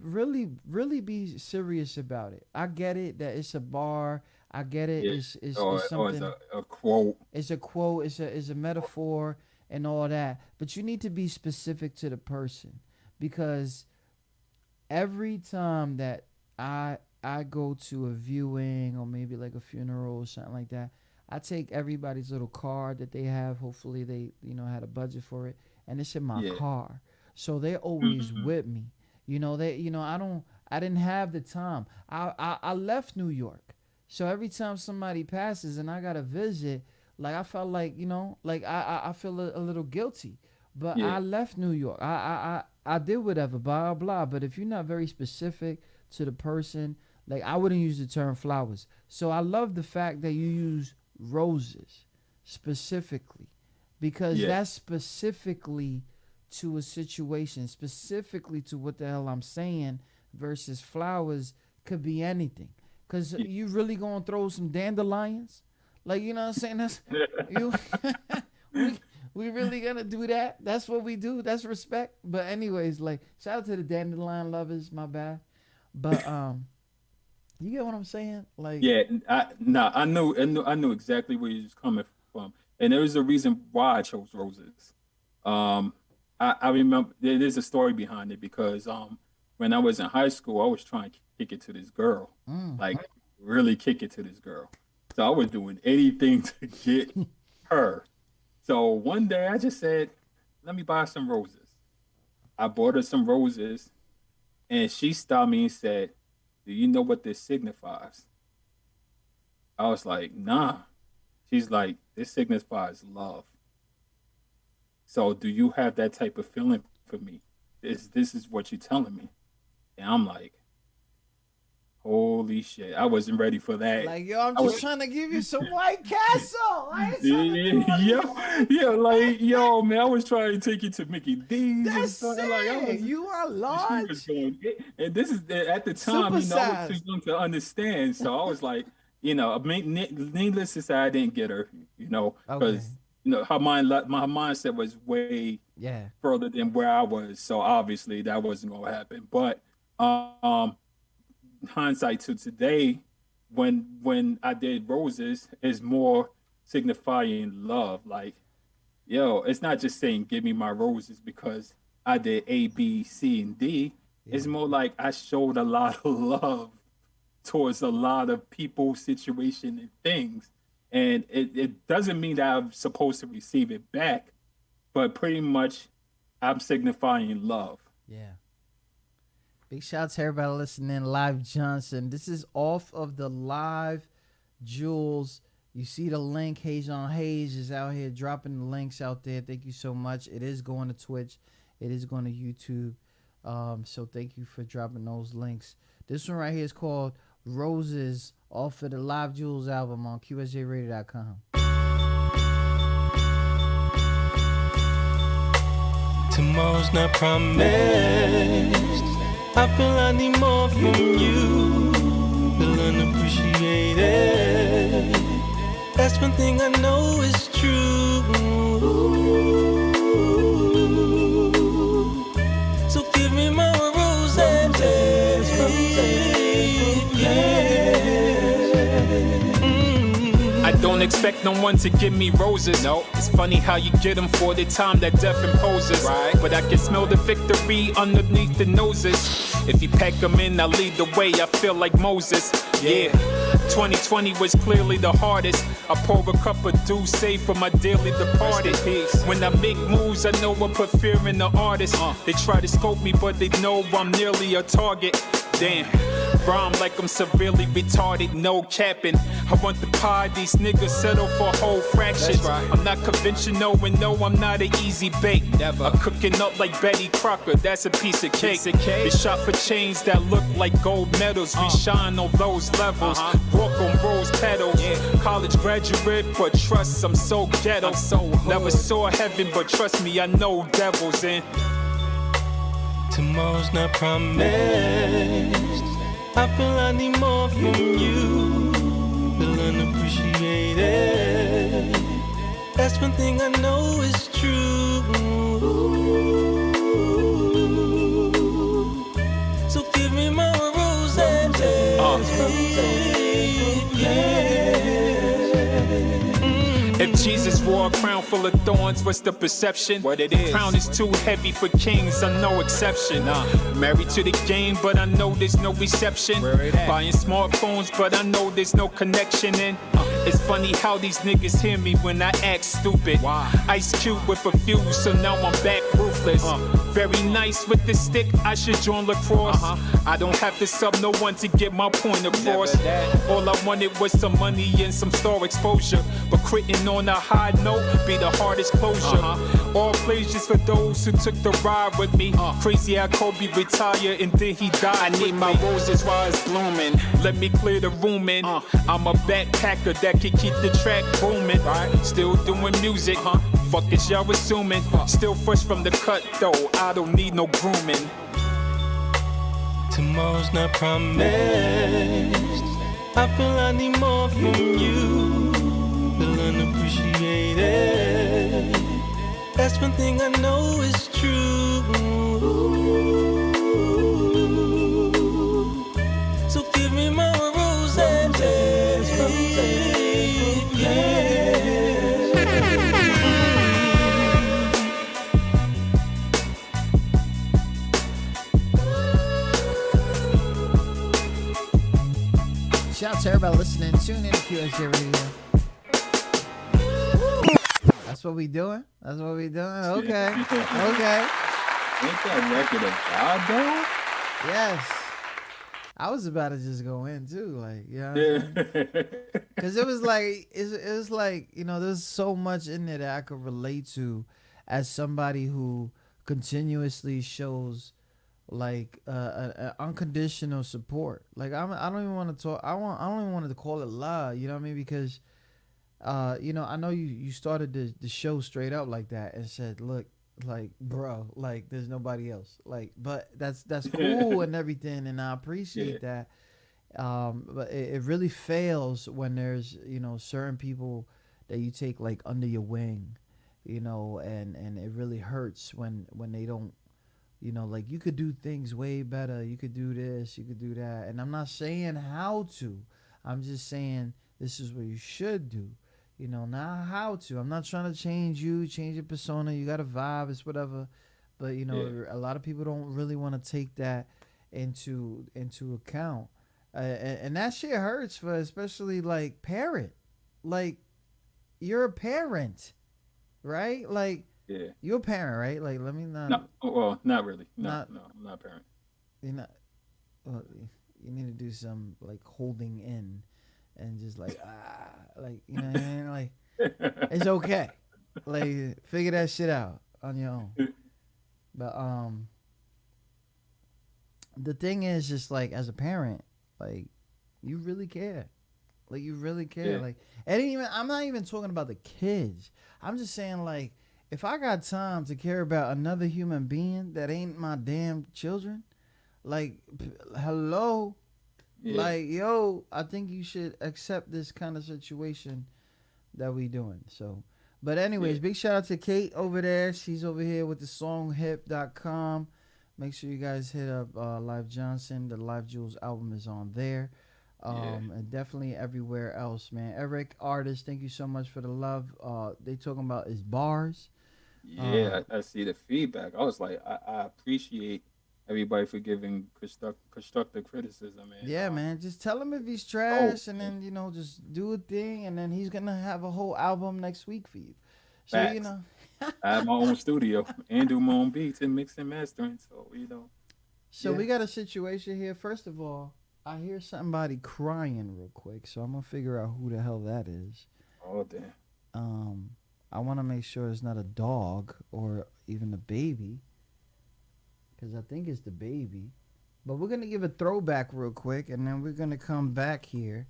really be serious about it. I get it that it's a bar. I get it. yeah. It's Or as something. a quote. It's a quote. It's a metaphor and all that. But you need to be specific to the person because every time that I go to a viewing or maybe like a funeral or something like that, I take everybody's little card that they have. Hopefully they had a budget for it, and it's in my Yeah. car, so they're always Hmm. with me. I didn't have the time. I left New York, so every time somebody passes and I got to visit, like I felt like like I feel a little guilty, but Yeah, I left New York. I did whatever, blah blah. But if you're not very specific to the person, like I wouldn't use the term flowers. So I love the fact that you use roses specifically, because yeah, that's specifically to a situation, specifically to what the hell I'm saying, versus flowers could be anything. Cause yeah. you really gonna throw some dandelions, like you know what I'm saying? That's you. we we really gonna do that? That's what we do. That's respect. But anyways, like shout out to the dandelion lovers. My bad. But you get what I'm saying? Like Yeah, I know exactly where you're coming from, and there is a reason why I chose roses. Um, I remember there's a story behind it because when I was in high school, I was trying to kick it to this girl, like really kick it to this girl. So I was doing anything to get her. So one day I just said, "Let me buy some roses." I bought her some roses, and she stopped me and said, "Do you know what this signifies?" I was like, "Nah." She's like, "This signifies love. So do you have that type of feeling for me? This is what you're telling me." And I'm like, hold holy shit, I wasn't ready for that. Like, yo, I'm I just was, trying to give you some White Castle. I ain't trying to do all yeah, like, yo, man, I was trying to take you to Mickey D's and That's stuff. Like, I it. was, You are she was large. going, and this is at the time, Super you know, I was too size. young to understand. So I was like, you know, needless to say, I didn't get her, you know, Okay. because you know, my mindset was way Yeah. further than where I was. So obviously that wasn't gonna happen. But hindsight to today, when I did roses, is more signifying love. Like, yo, it's not just saying give me my roses because I did A, B, C, and D. It's more like I showed a lot of love towards a lot of people, situation, and things. And it doesn't mean that I'm supposed to receive it back, but pretty much I'm signifying love. Yeah. Big shout out to everybody listening. Live Johnson. This is off of the Live Jewels. You see the link. Hajon Hayes is out here dropping the links out there. Thank you so much. It is going to Twitch. It is going to YouTube. So thank you for dropping those links. This one right here is called Roses off of the Live Jewels album on QSJRadio.com. Tomorrow's not promised. I feel I need more from you. Feel unappreciated. That's one thing I know is true. So give me my roses. I don't expect no one to give me roses. No, it's funny how you get them for the time that death imposes. Right, but I can smell the victory underneath the noses. If you pack them in, I lead the way. I feel like Moses. Yeah. 2020 was clearly the hardest. I pour a cup of dew, save for my dearly departed. When I make moves, I know I put fear in the artist. They try to scope me, but they know I'm nearly a target. Damn, rhyme like I'm severely retarded, no capping. I want the pie, these niggas settle for whole fractions. Right. I'm not conventional and no, I'm not an easy bake. Never. I'm cooking up like Betty Crocker, that's a piece of cake. Be shot for chains that look like gold medals. We shine on those levels, walk on rose petals. College graduate, but trust, I'm so ghetto. Never saw heaven, but trust me, I know devils in. Tomorrow's not promised. I feel I need more from you. Feel unappreciated. That's one thing I know is true. So give me my roses. If Jesus wore a crown full of thorns, what's the perception? What it is? The crown is too heavy for kings, I'm no exception. Married to the game, but I know there's no reception. Buying smartphones, but I know there's no connection in. It's funny how these niggas hear me when I act stupid. Ice Cube with a fuse, so now I'm back ruthless. Very nice with the stick, I should join lacrosse. I don't have to sub no one to get my point across. All I wanted was some money and some star exposure. But critting on a high note be the hardest closure. All places for those who took the ride with me. Crazy how Kobe retired and then he died. I need my roses while it's blooming. Let me clear the room in. I'm a backpacker that can keep the track booming. Still doing music. Fuck is y'all assuming? Still fresh from the cut though. I don't need no grooming. Tomorrow's not promised. I feel I need more from you. Feel unappreciated. That's one thing I know is true. So give me my roses. Shout out to everybody listening. Tune in to QSJ Radio. That's what we doing? That's what we doing? Okay. Okay. Ain't that record of God though? Yes. I was about to just go in too, like, you know what I'm saying? Because it was like, it was like, you know, there's so much in there that I could relate to as somebody who continuously shows like unconditional support. Like I don't even want to talk. I don't even want to call it love. You know what I mean? Because you know, I know you started the show straight up like that and said, look, like, bro, like there's nobody else. Like, but that's cool and everything, and I appreciate that. But it really fails when there's, you know, certain people that you take like under your wing, you know, and it really hurts when they don't, you know, like you could do things way better. You could do this, you could do that. And I'm not saying how to. I'm just saying this is what you should do. You know, not how to. I'm not trying to change you, change your persona. You got a vibe, it's whatever. But, you know, a lot of people don't really want to take that into account. And that shit hurts for especially like parent. Like, you're a parent, right? Like, you're a parent, right? Like, let me not. No, well, not really. No, I'm not a parent. You're not. Well, you need to do some like holding in, and just like like, you know what I mean? Like, it's okay. Like, figure that shit out on your own. But the thing is, just like as a parent, like you really care. Like you really care. Like, and even I'm not even talking about the kids. I'm just saying, like, if I got time to care about another human being that ain't my damn children, like, hello, like, yo, I think you should accept this kind of situation that we doing. So, but anyways, big shout out to Kate over there. She's over here with the songhip.com. Make sure you guys hit up Live Johnson. The Live Jewels album is on there. And definitely everywhere else, man. Eric, artist, thank you so much for the love. They talking about his bars. Yeah, I see the feedback. I was like, I appreciate everybody for giving constructive criticism, man. Yeah, man. Just tell him if he's trash, and then, you know, just do a thing, and then he's gonna have a whole album next week for you. So Facts. you know, I have my own studio and do my own beats and mix and mastering. So you know. So we got a situation here. First of all, I hear somebody crying real quick, so I'm gonna figure out who the hell that is. Oh damn. I want to make sure it's not a dog or even a baby, because I think it's the baby. But we're going to give a throwback real quick, and then we're going to come back here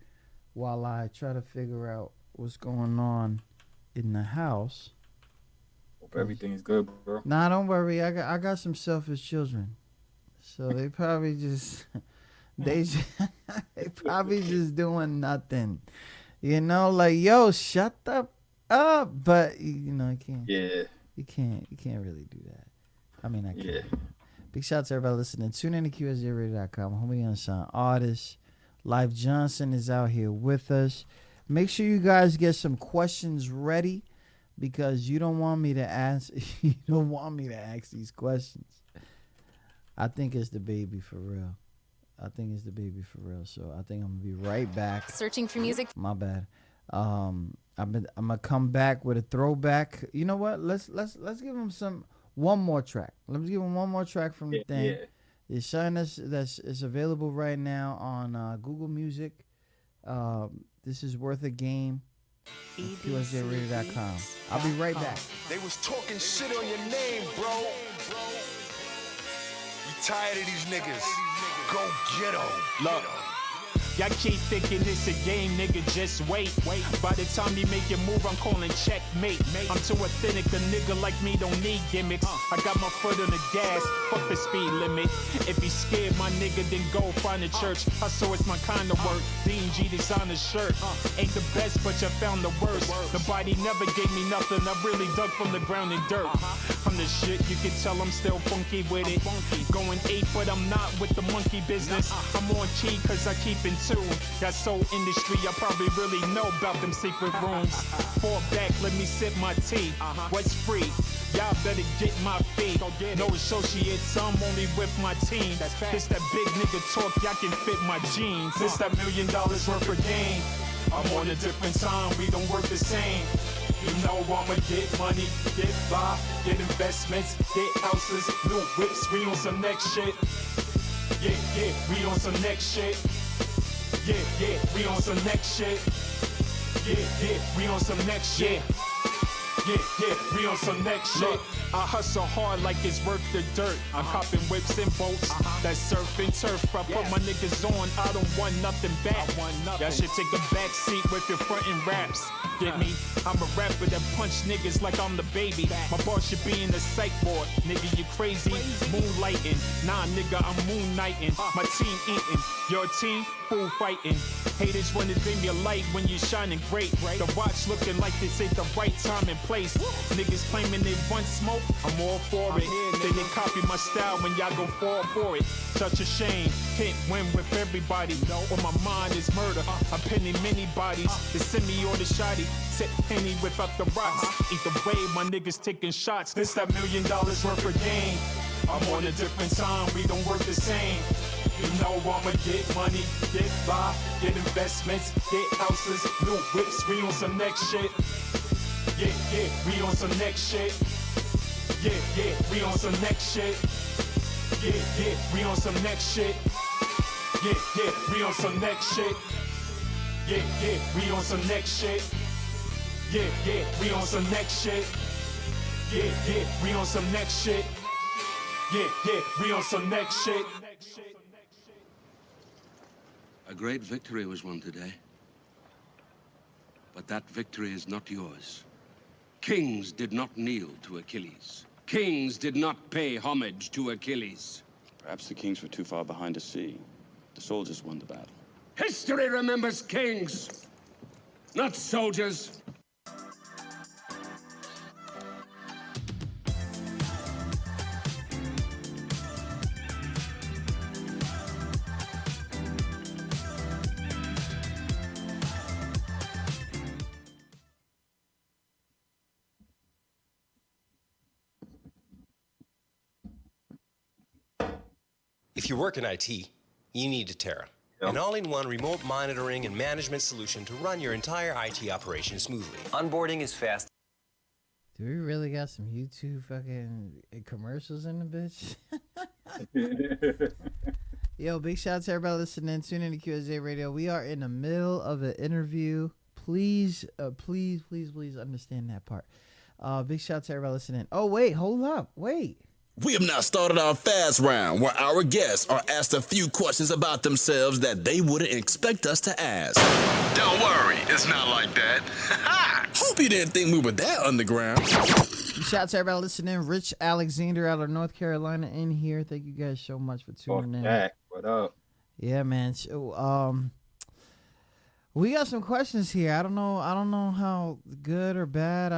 while I try to figure out what's going on in the house. Hope everything's good, bro. Nah, don't worry. I got some selfish children. So they probably just... they probably just doing nothing. You know, like, yo, shut up. But you know, I can't. Yeah. You can't really do that. I mean, I can't. Yeah. Big shout out to everybody listening. Tune in to QSJRadio.com. Homie Unsigned artist. Live Johnson is out here with us. Make sure you guys get some questions ready, because you don't want me to ask. You don't want me to ask these questions. I think it's the baby for real. So I think I'm gonna be right back. Searching for music. My bad. I'm gonna come back with a throwback. You know what? Let's give him one more track. Let's give him one more track from the thing. It's showing us that's available right now on Google Music. This is Worth a Game. QSJRadio.com. I'll be right back. They was talking shit on your name, bro. We tired of these niggas. Go get 'em. Look. Y'all keep thinking it's a game, nigga, just wait. By the time you make your move, I'm calling checkmate. I'm too authentic, a nigga like me don't need gimmicks. I got my foot on the gas, fuck the speed limit. If he's scared, my nigga, then go find a church. I saw it's my kind of work, D&G designer shirt. Ain't the best, but you found the worst. Nobody never gave me nothing, I really dug from the ground and dirt. I'm the shit, you can tell I'm still funky with it. Going 8, but I'm not with the monkey business. I'm on key, cause I keep in tune. That soul industry, I probably really know about them secret rooms. Fall back, let me sip my tea. What's free? Y'all better get my fee. No associates, I'm only with my team. This that big nigga talk, y'all can fit my jeans. This that $1 million worth of game. I'm on a different time, we don't work the same. You know I'ma get money, get by, get investments, get houses, new whips, we on some next shit. Yeah, we on some next shit. Yeah, we on some next shit. Yeah, we on some next shit. Yeah, we on some next shit. I hustle hard like it's worth the dirt. I'm copping whips and boats that surf and turf. I put my niggas on, I don't want nothing back. Y'all should take a back seat with your frontin' raps. Get me? I'm a rapper that punch niggas like I'm the baby. My bar should be in the psych ward. Nigga, you crazy? Moonlighting. Nah, nigga, I'm moon knighting. My team eating. Your team? Fool fighting. Haters wanna dim your light when you're shining great. The watch looking like this ain't the right time and place. Niggas claiming they want smoke, I'm all for it. Then they copy my style when y'all go fall for it. Such a shame, can't win with everybody. On my mind is murder, I'm pinning many bodies. The semi or the shotty, set penny without the rocks. Either way, my niggas taking shots. This that $1 million worth of game. I'm on a different time, we don't work the same. You know I'ma get money, get by, get investments, get houses, new whips, we on some next shit. Yeah, we on some next shit. Yeah, we on some next shit. Yeah, we on some next shit. Yeah, we on some next shit. Yeah, we on some next shit. Yeah, we on some next shit. Yeah, we on some next shit. Yeah, we on some next shit. A great victory was won today. But that victory is not yours. Kings did not kneel to Achilles. Kings did not pay homage to Achilles. Perhaps the kings were too far behind to see. The soldiers won the battle. History remembers kings, not soldiers. If you work in IT, you need Terra, an all-in-one remote monitoring and management solution to run your entire IT operation smoothly. Onboarding is fast. Do we really got some YouTube fucking commercials in the bitch? Yo, big shout out to everybody listening. Tune in to QSJ Radio. We are in the middle of an interview. Please understand that part. Big shout out to everybody listening. Oh, wait, hold up. Wait. We have now started our fast round where our guests are asked a few questions about themselves that they wouldn't expect us to ask. Don't worry, it's not like that. Hope you didn't think we were that underground. Shout out to everybody listening. Rich Alexander out of North Carolina in here. Thank you guys so much for tuning in. Back. What up? Yeah, man. So, we got some questions here. I don't know how good or bad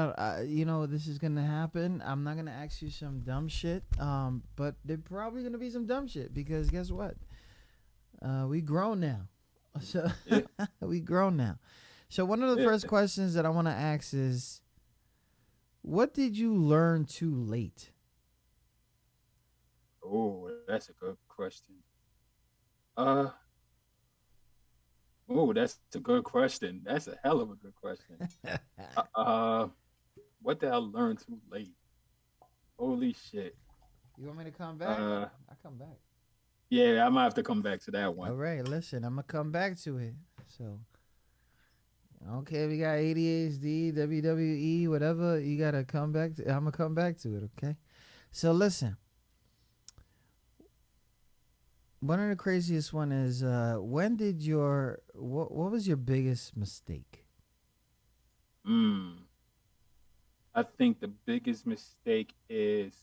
this is gonna happen. I'm not gonna ask you some dumb shit. But they're probably gonna be some dumb shit because guess what? We grown now. So we grown now. So one of the first questions that I want to ask is, what did you learn too late? Oh, that's a good question. That's a good question. That's a hell of a good question. What did I learn too late? Holy shit. You want me to come back? I'll come back. Yeah, I might have to come back to that one. All right, listen, I'm going to come back to it. So, okay, we got ADHD, WWE, whatever. You got to come back. I'm going to come back to it, okay? So, listen. One of the craziest one is when did what was your biggest mistake? I think the biggest mistake is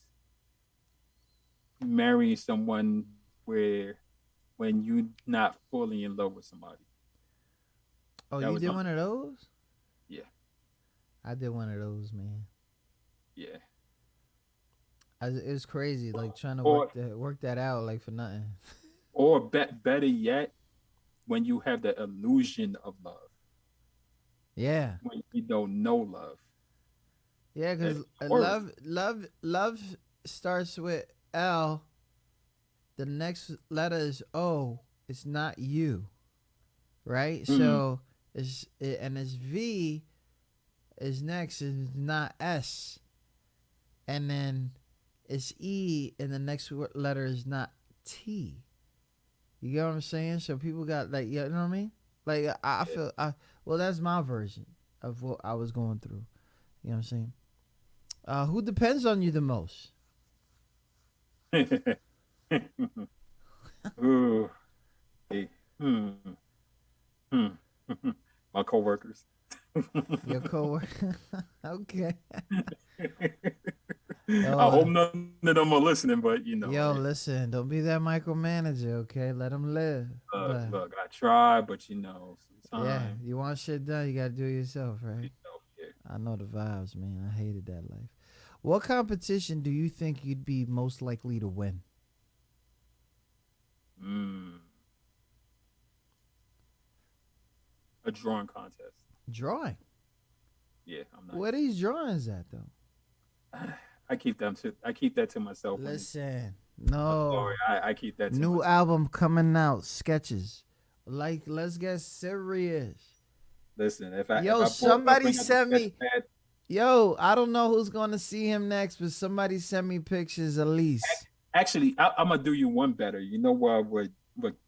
marrying someone when you're not fully in love with somebody. Oh, you did one of those? Yeah. I did one of those, man. Yeah. It was crazy, like trying to work that out, like for nothing. Or better yet, when you have the illusion of love. Yeah. When you don't know love. Yeah, because love starts with L. The next letter is O. It's not you, right? Mm-hmm. So it's V is next. It's not S, and then it's E, and the next letter is not T. You get what I'm saying? So people got like, you know what I mean? Like I feel well, that's my version of what I was going through. You know what I'm saying? Who depends on you the most? Ooh, hey, hmm. My coworkers. Your coworker. Okay. I hope Yo, none of them are listening, but you know, yo, listen. Don't be that micromanager. Okay, let them live. But look, I try, but you know, yeah, sometimes you want shit done, you gotta do it yourself, right? you know, yeah. I know the vibes, man. I hated that life. What competition do you think you'd be most likely to win? Mm, a drawing contest. Drawing. Yeah, I'm not. Where these drawings at though? I keep them to. I keep that to myself. Listen, I'm no. sorry. I keep that to New myself. album coming out, sketches. Like, let's get serious. Listen, if I Yo, somebody bring up the sent sketch me. pad, Yo, I don't know who's gonna see him next, but somebody sent me pictures at least. actually, I'm gonna do you one better. You know what would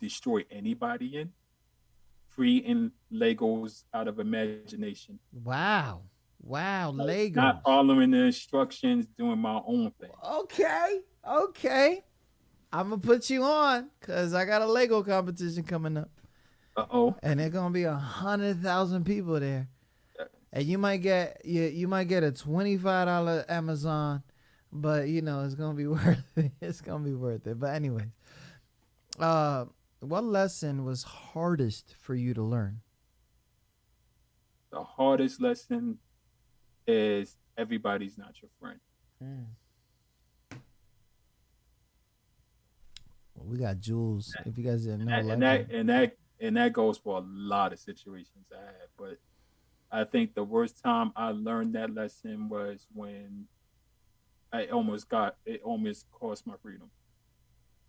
destroy anybody in creating Legos out of imagination. Wow. Wow, Not Legos. following the instructions, doing my own thing. Okay. I'm gonna put you on because I got a Lego competition coming up. And there's gonna be 100,000 people there. And you might get you might get a $25 Amazon, but you know it's gonna be worth it. It's gonna be worth it. But anyways, what lesson was hardest for you to learn? The hardest lesson is everybody's not your friend. Well, we got Jules. If you guys didn't know, And that goes for a lot of situations I had. But I think the worst time I learned that lesson was when it almost cost my freedom.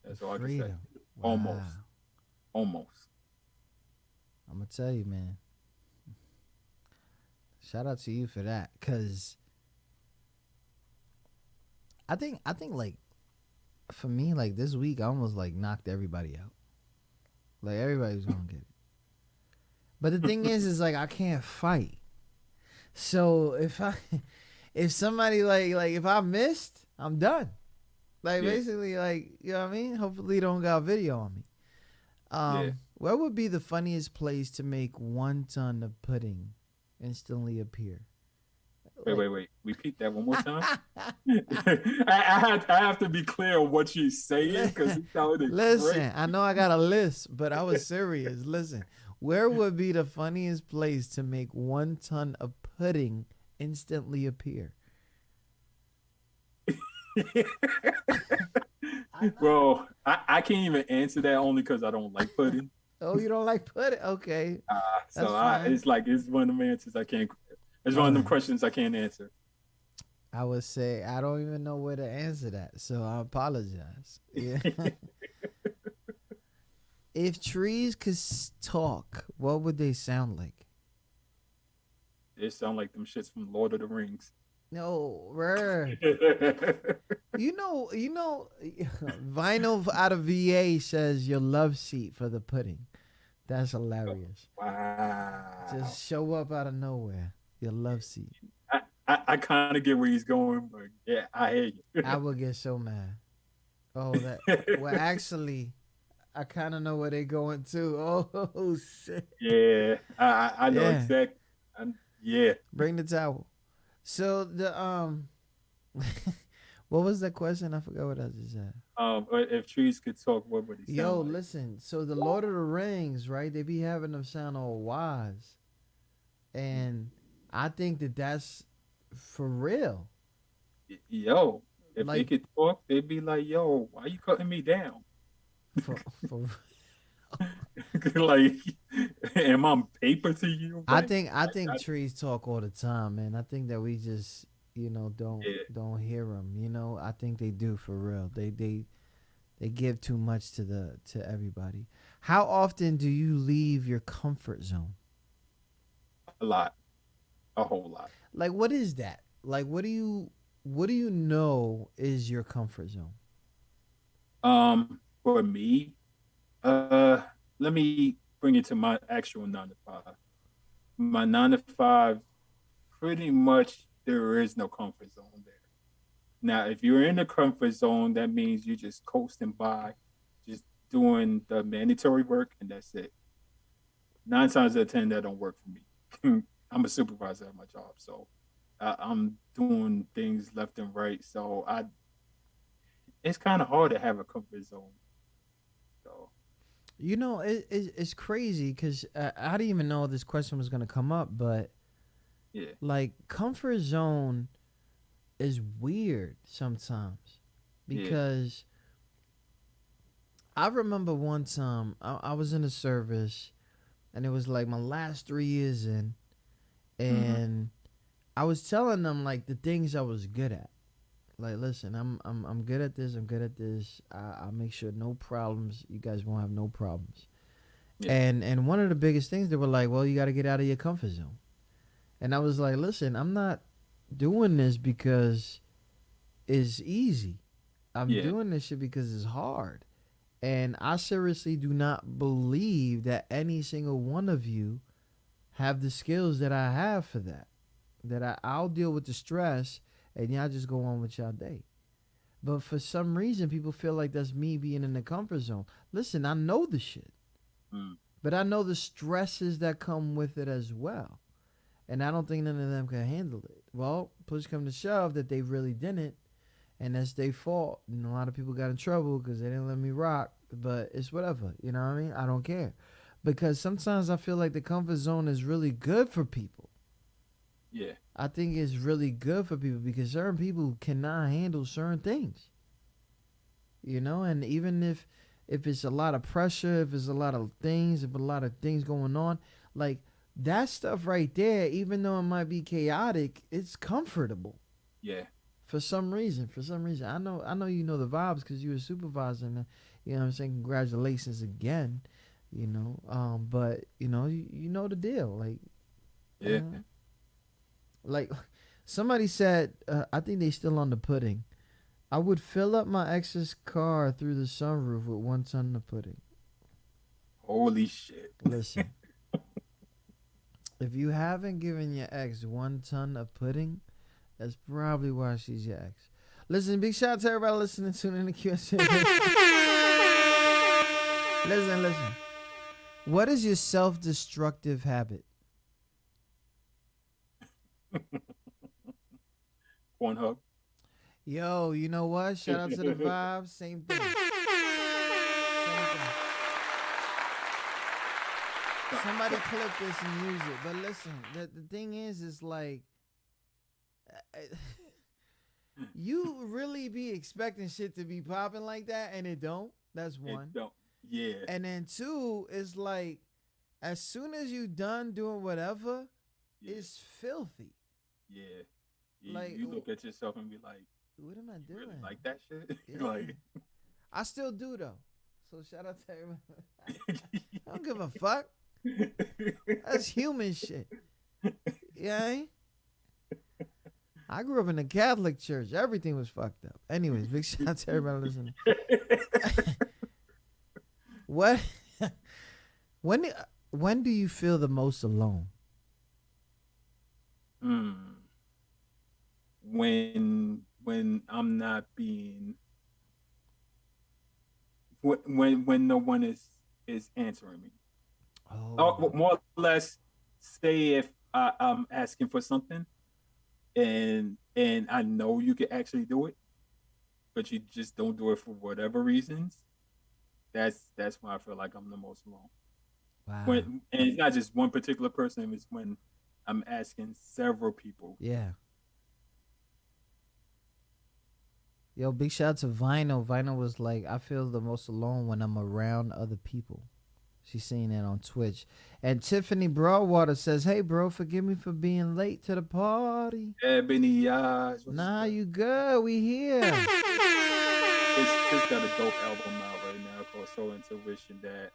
That's all I can say. Freedom. Wow. Almost. I'm gonna tell you, man. Shout out to you for that, cause I think like for me, like this week, I almost like knocked everybody out. Like everybody's gonna get it. But the thing is like I can't fight. So if somebody like if I missed, I'm done. Like basically like, you know what I mean? Hopefully you don't got video on me. Where would be the funniest place to make 1 ton of pudding instantly appear? Wait. Repeat that one more time. I have to be clear on what you're saying because it sounded Listen, great. I know I got a list, but I was serious. Listen, where would be the funniest place to make 1 ton of pudding instantly appear? Well, I can't even answer that only because I don't like pudding. Oh, you don't like pudding? Okay. It's one of them answers I can't. It's one of them questions I can't answer. I would say I don't even know where to answer that, so I apologize. Yeah. If trees could talk, what would they sound like? It sound like them shits from Lord of the Rings. No, rare. You know, Vinyl out of VA says your love seat for the pudding. That's hilarious. Wow. Just show up out of nowhere. Your love seat. I kind of get where he's going, but yeah, I hear you. I would get so mad. Oh, that. Well, actually, I kind of know where they're going to. Oh, shit. Yeah, I know exactly. Yeah. Bring the towel. So the what was that question? I forgot what I just said. If trees could talk, what would he sound like? Listen. So the Lord of the Rings, right? They be having them sound all wise, and I think that's for real. Yo, if Like- they could talk, they'd be like, "Yo, why you cutting me down?" For Like, am I paper to you? I think trees talk all the time, man. I think that we just don't hear them. I think they do for real. They give too much to everybody. How often do you leave your comfort zone? A lot, a whole lot. Like, what is that? Like, what do you know is your comfort zone? For me, let me bring it to my actual 9 to 5. My 9 to 5, pretty much there is no comfort zone there. Now, if you're in the comfort zone, that means you just coasting by, just doing the mandatory work, and that's it. 9 times out of 10, that don't work for me. I'm a supervisor at my job, so I'm doing things left and right. So it's kind of hard to have a comfort zone. So You know, it's crazy because I didn't even know this question was gonna come up, but yeah, like comfort zone is weird sometimes because I remember one time I was in a service and it was like my last 3 years in, and I was telling them like the things I was good at. Like, listen, I'm good at this. I'm good at this. I'll make sure no problems. You guys won't have no problems. yeah, And one of the biggest things they were like, well, you got to get out of your comfort zone. And I was like, listen, I'm not doing this because it's easy. I'm doing this shit because it's hard. And I seriously do not believe that any single one of you have the skills that I have for that. That I'll deal with the stress and y'all just go on with y'all day. But for some reason, people feel like that's me being in the comfort zone. Listen, I know the shit. But I know the stresses that come with it as well. And I don't think none of them can handle it. Well, push come to shove that they really didn't. And that's their fault. And a lot of people got in trouble because they didn't let me rock. But it's whatever. You know what I mean? I don't care. Because sometimes I feel like the comfort zone is really good for people. Yeah. I think it's really good for people because certain people cannot handle certain things. You know, and even if it's a lot of pressure, if it's a lot of things, if a lot of things going on, like that stuff right there, even though it might be chaotic, it's comfortable. Yeah. For some reason. I know you know the vibes because you're a supervisor and you know what I'm saying, congratulations again. You know, but you know, you know the deal. Like yeah. Like somebody said, I think they still on the pudding. I would fill up my ex's car through the sunroof with 1 ton of pudding. Holy shit. Listen, if you haven't given your ex 1 ton of pudding, that's probably why she's your ex. Listen, big shout out to everybody listening to in the QSA. Listen. What is your self-destructive habit? Pornhub. Yo, you know what? Shout out to the vibes. Same thing. Somebody clip this and use it. But listen, the thing is like, you really be expecting shit to be popping like that, and it don't. That's one. It don't. Yeah. And then two is like, as soon as you done doing whatever, it's filthy. Yeah. You look at yourself and be like, what am I doing? Really like that shit? Yeah. Like, I still do though. So shout out to everybody. I don't give a fuck. That's human shit. Yeah. I grew up in a Catholic church. Everything was fucked up. Anyways, big shout out to everybody listening. When do you feel the most alone? When I'm not being when no one is answering me. Oh, more or less, say if I'm asking for something and I know you can actually do it, but you just don't do it for whatever reasons. That's when I feel like I'm the most alone. Wow. And it's not just one particular person, it's when I'm asking several people. Yeah. Yo, big shout out to Vinyl. Vinyl was like, I feel the most alone when I'm around other people. She's saying that on Twitch. And Tiffany Broadwater says, hey, bro, forgive me for being late to the party. Ebony, nah, you good. We here. It's got a dope album out right now called Soul Intuition that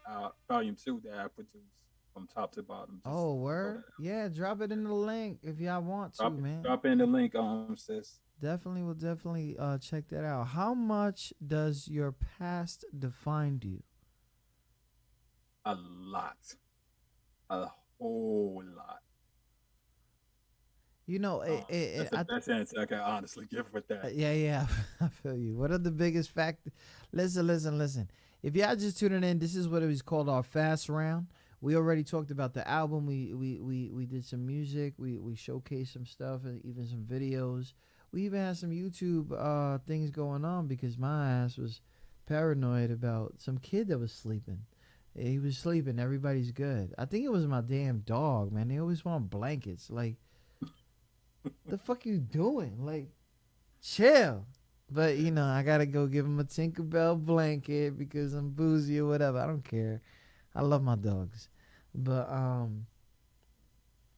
volume 2 that I produced from top to bottom. Oh, word? Yeah, drop it in the link if y'all want to, man. Drop in the link, sis. Will definitely check that out. How much does your past define you? A lot. A whole lot. You know, That's the best answer I can honestly give with that. yeah, I feel you. What are the biggest fact? Listen. If y'all just tuning in, this is what it was called our fast round. We already talked about the album. We did some music. We showcased some stuff and even some videos. We even had some YouTube things going on because my ass was paranoid about some kid that was sleeping. He was sleeping. Everybody's good. I think it was my damn dog, man. They always want blankets. Like, the fuck you doing? Like, chill. But you know, I gotta go give him a Tinkerbell blanket because I'm boozy or whatever. I don't care. I love my dogs. But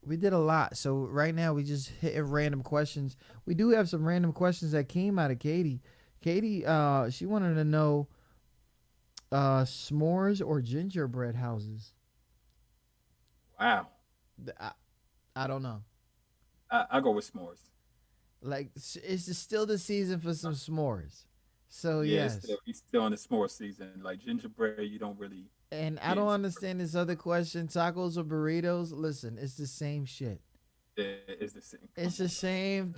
we did a lot. So right now we just hit random questions. We do have some random questions that came out of Katie. Katie, she wanted to know s'mores or gingerbread houses. Wow. I don't know. I go with s'mores. Like, it's still the season for some s'mores. So Yeah, yes. it's still in the s'more season. Like gingerbread, you don't really. And I don't understand this other question: tacos or burritos? Listen, it's the same shit. It's the same. It's the same.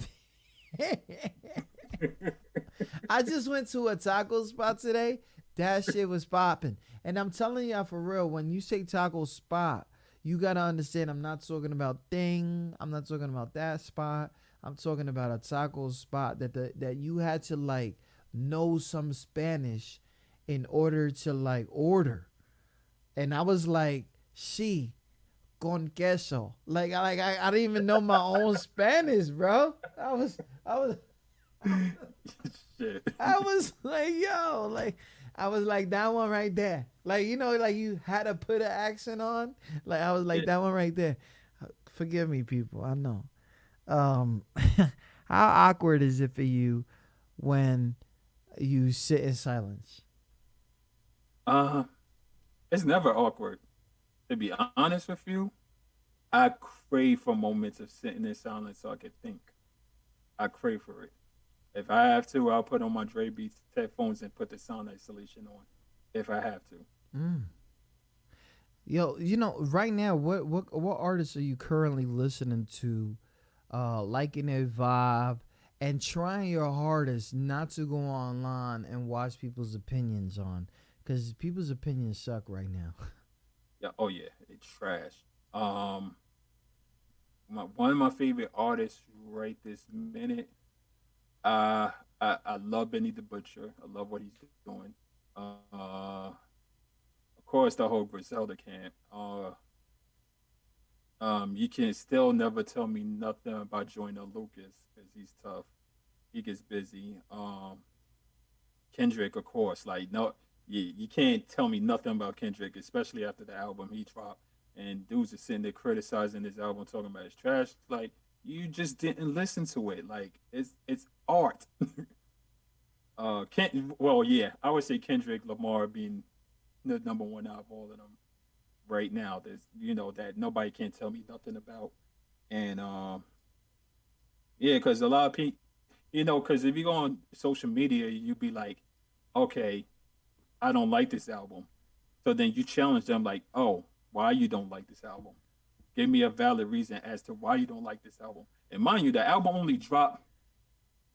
I just went to a taco spot today. That shit was popping. And I'm telling y'all for real, when you say taco spot, you gotta understand I'm not talking about thing. I'm not talking about that spot. I'm talking about a taco spot that you had to like know some Spanish in order to like order. And I was like, sí, con queso. Like I didn't even know my own Spanish, bro. I was like, yo, like I was like that one right there. Like, you know, like you had to put an accent on. Like I was like that one right there. Forgive me, people. I know. How awkward is it for you when you sit in silence? It's never awkward. To be honest with you, I crave for moments of sitting in silence so I can think. I crave for it. If I have to, I'll put on my Dre Beats headphones and put the sound isolation on. If I have to. Yo, you know, right now, what artists are you currently listening to, liking their vibe, and trying your hardest not to go online and watch people's opinions on, because people's opinions suck right now. Yeah. Oh yeah, it's trash. One of my favorite artists right this minute. I love Benny the Butcher. I love what he's doing. Of course, the whole Griselda camp. You can still never tell me nothing about Joyner Lucas because he's tough. He gets busy. Kendrick, of course. Like, no, you can't tell me nothing about Kendrick, especially after the album he dropped. And dudes are sitting there criticizing his album, talking about it's trash. Like, you just didn't listen to it. Like, it's art. Well, yeah, I would say Kendrick Lamar being the number one out of all of them right now. There's, you know, that nobody can tell me nothing about. And yeah, because a lot of people, you know, because if you go on social media, you be like, okay, I don't like this album. So then you challenge them like, oh, why you don't like this album? Give me a valid reason as to why you don't like this album. And mind you, the album only dropped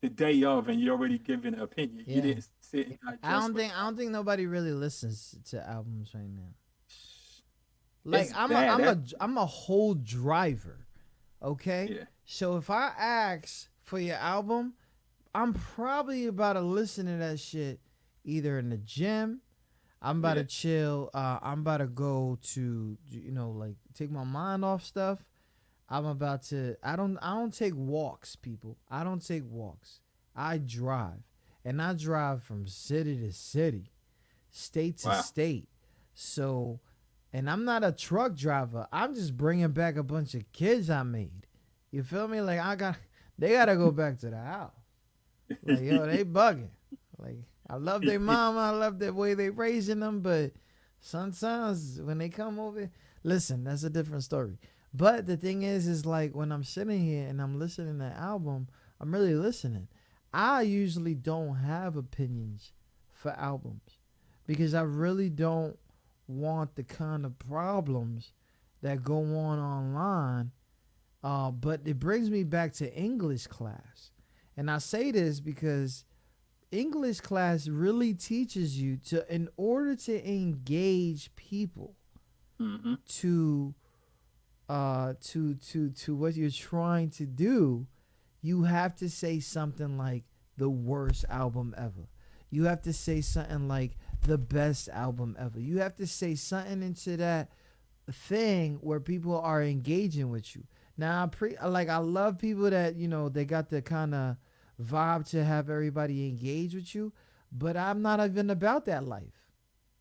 the day of, and you're already giving an opinion. Yeah. You didn't sit and digest I don't think nobody really listens to albums right now. Like, It's I'm bad. I'm a whole driver, okay? Yeah. So if I ask for your album, I'm probably about to listen to that shit either in the gym. I'm about to chill. I'm about to go to, you know, like take my mind off stuff. I'm about to. I don't take walks, people. I don't take walks. I drive, and I drive from city to city, state to state. So, and I'm not a truck driver. I'm just bringing back a bunch of kids I made. You feel me? Like they gotta go back to the house. Like, yo, they bugging. Like, I love their mama. I love the way they raising them. But sometimes when they come over, listen, that's a different story. But the thing is like when I'm sitting here and I'm listening to the album, I'm really listening. I usually don't have opinions for albums because I really don't want the kind of problems that go on online But it brings me back to English class. And I say this because English class really teaches you to, in order to engage people to what you're trying to do, you have to say something like the worst album ever. You have to say something like the best album ever. You have to say something into that thing where people are engaging with you. Now, I love people that, you know, they got the kind of vibe to have everybody engage with you, but I'm not even about that life.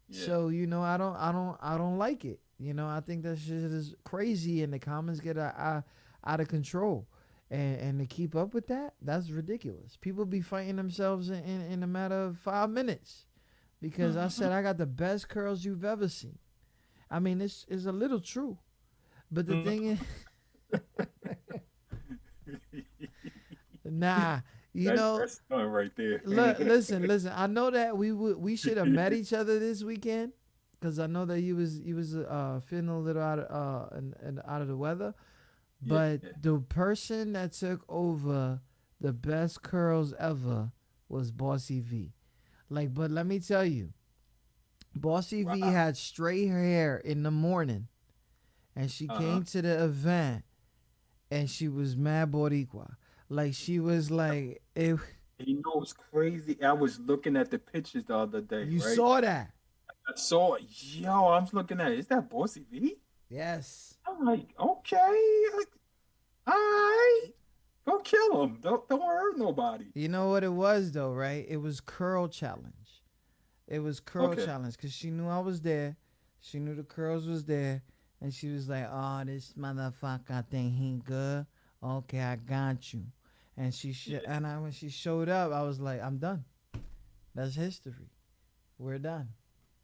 Yeah. So, you know, I don't like it. You know, I think that shit is crazy and the comments get out of control. And to keep up with that, that's ridiculous. People be fighting themselves in a matter of 5 minutes because I said I got the best curls you've ever seen. I mean, it's a little true. But the thing is, nah, that's fun right there. Listen. I know that we should have met each other this weekend because I know that you was feeling a little out of the weather. But the person that took over the best curls ever was Bossy V. But let me tell you, Bossy V had straight hair in the morning, and she came to the event, and she was mad Boricua. She was like, it. You know, it's crazy. I was looking at the pictures the other day. You saw that? I saw it. Yo, I'm looking at it. Is that Bossy V? Yes. I'm like, okay, all right, go kill him. Don't hurt nobody. You know what it was though, right? It was curl challenge. It was curl challenge because she knew I was there. She knew the curls was there, and she was like, "Oh, this motherfucker think he good. Okay, I got you." And when she showed up, I was like, "I'm done. That's history. We're done."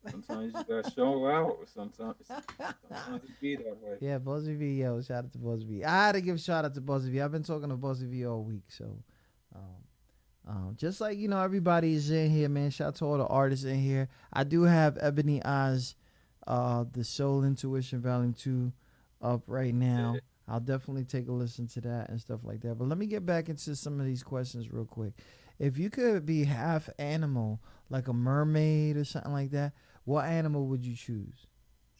Sometimes you gotta show out. Sometimes it be that way. Yeah, Bossy V, yo, shout out to Bossy V. I had to give shout out to Bossy V. I've been talking to Bossy V all week, so just like, you know, everybody is in here, man. Shout out to all the artists in here. I do have Ebony Oz, the Soul Intuition Volume 2 up right now. I'll definitely take a listen to that and stuff like that. But let me get back into some of these questions real quick. If you could be half animal, like a mermaid or something like that, what animal would you choose?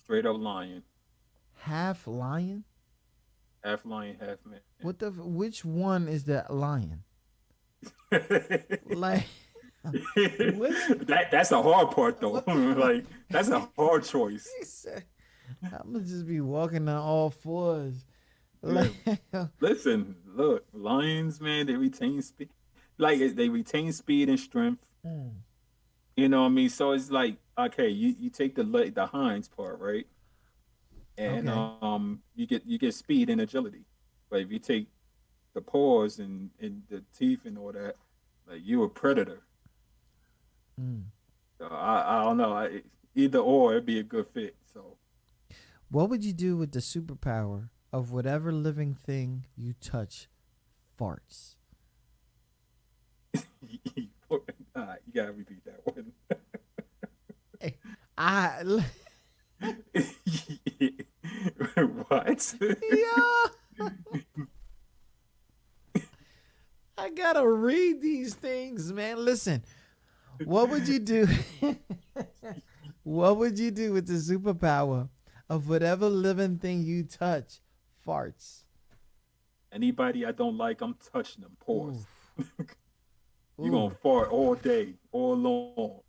Straight up lion. Half lion? Half lion, half man. Which one is that lion? That's the hard part though. That's a hard choice. I'm gonna just be walking on all fours. Listen, look, lions, man, they retain speed. They retain speed and strength. You know what I mean? So it's like, okay, you take the hinds part, right? And you get speed and agility. But if you take the paws and the teeth and all that, you're a predator. So I don't know. Either or, it'd be a good fit. So, what would you do with the superpower of whatever living thing you touch farts? You gotta repeat that one. What? Yeah. I gotta read these things, man. Listen, what would you do? What would you do with the superpower of whatever living thing you touch farts? Anybody I don't like, I'm touching them. Pause. You gonna fart all day, all long.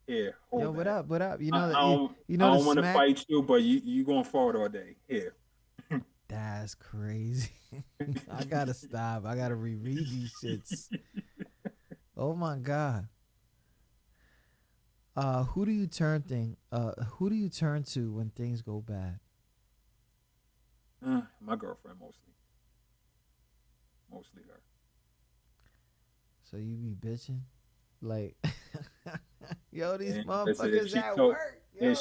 Yeah. Yo, what up? What up? You know, I don't want to fight you, but you gonna fart all day. Here. That's crazy. I gotta stop. I gotta reread these shits. Oh my god. Who do you turn to when things go bad? My girlfriend mostly. Mostly her. So you be bitching? Like, yo, these motherfuckers at work. Yo.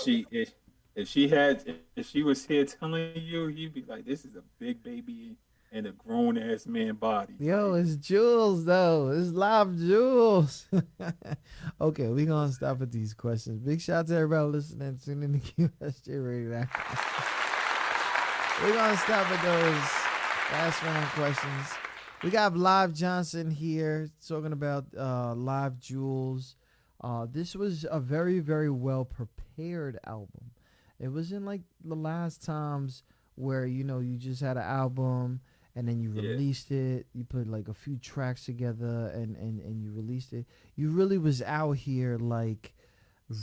If she was here telling you, you'd be like, this is a big baby in a grown ass man body. Yo, it's Jules though. It's live Jules. Okay, we gonna stop with these questions. Big shout out to everybody listening. Tune in to QSJ Radio. We're gonna stop with those Last round questions. We got Live Johnson here talking about Live Jewels. This was a very, very well prepared album. It wasn't like the last times where, you just had an album and then you released it. You put like a few tracks together and you released it. You really was out here like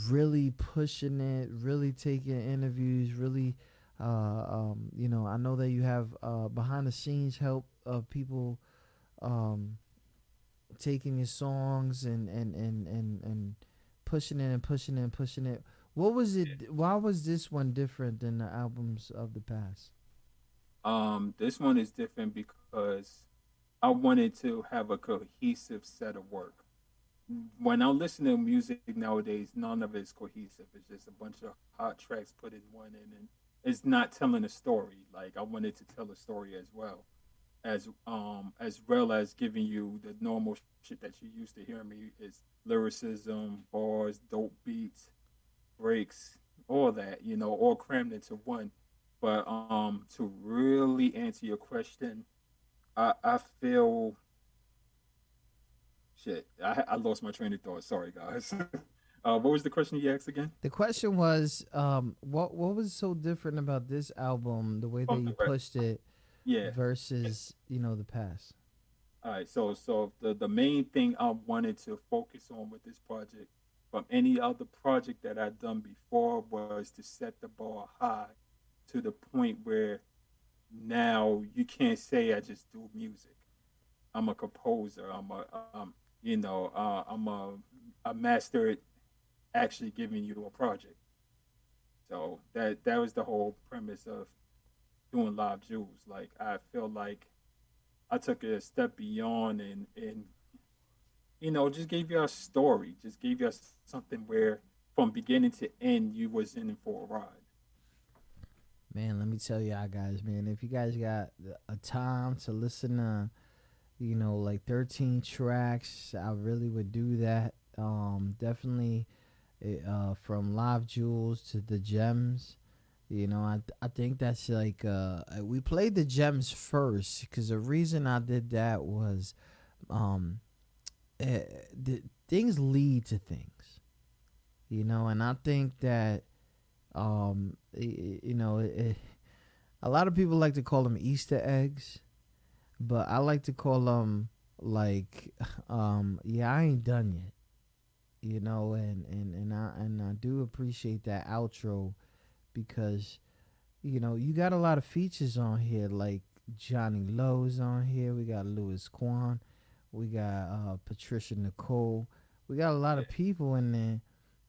really pushing it, really taking interviews, really I know that you have behind the scenes help of people taking your songs and pushing it and pushing it and pushing it. What was it? Why was this one different than the albums of the past? This one is different because I wanted to have a cohesive set of work. When I listen to music nowadays, none of it's cohesive. It's just a bunch of hot tracks put in one, and it's not telling a story. Like I wanted to tell a story as well as giving you the normal shit that you used to hear me is lyricism, bars, dope beats, breaks, all that, all crammed into one. But to really answer your question, I feel shit. I lost my train of thought. Sorry, guys. What was the question you asked again? The question was, what was so different about this album, the way that you Right. pushed it, Yeah. versus the past? All right. So the main thing I wanted to focus on with this project, from any other project that I'd done before, was to set the bar high to the point where now you can't say I just do music. I'm a composer. I'm a master at actually giving you a project. So that was the whole premise of doing Live Jewels. Like I feel like I took it a step beyond and just gave you a story, just gave you something where from beginning to end you was in for a ride. Man, let me tell y'all guys, man, if you guys got a time to listen to, like 13 tracks, I really would do that. Definitely from Live Jewels to the Gems. I think that's like we played the Gems first because the reason I did that was things lead to things, and I think that a lot of people like to call them Easter eggs, but I like to call them like yeah, I ain't done yet, and I do appreciate that outro because you got a lot of features on here, like Johnny Lowe's on here, we got Louis Kwan, we got Patricia Nicole, we got a lot of people in there,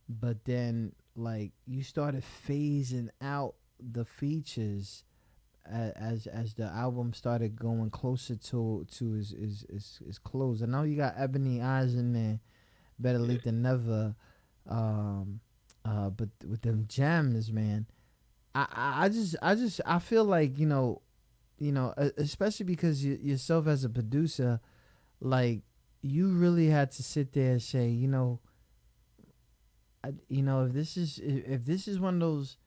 but then like you started phasing out the features as the album started going closer to his close. I know you got Ebony Eyes in there, better late than never. But with them Gems, man, I feel like especially because yourself as a producer, like you really had to sit there and say, if this is one of those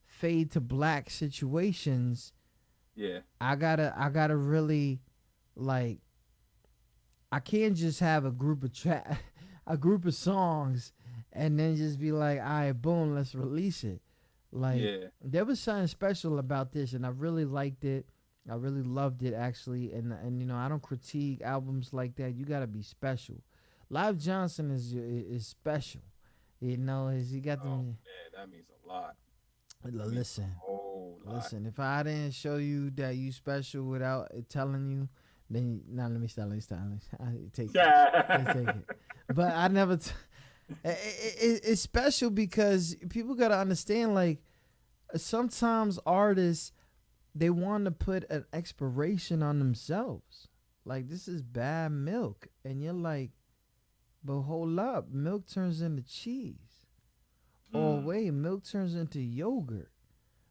fade to black situations, I gotta really like, I can't just have a group of a group of songs and then just be like, all right, boom, let's release it. Like there was something special about this, and I really liked it. I really loved it actually, and I don't critique albums like that. You gotta be special. Live Johnson is special. He got them. Man, that means a lot. Listen, if I didn't show you that you special without telling you, then let me stop. I take it. But I never. It's special because people gotta understand. Like sometimes artists, they want to put an expiration on themselves. Like this is bad milk, and you're like, but hold up, milk turns into cheese. Or wait, milk turns into yogurt,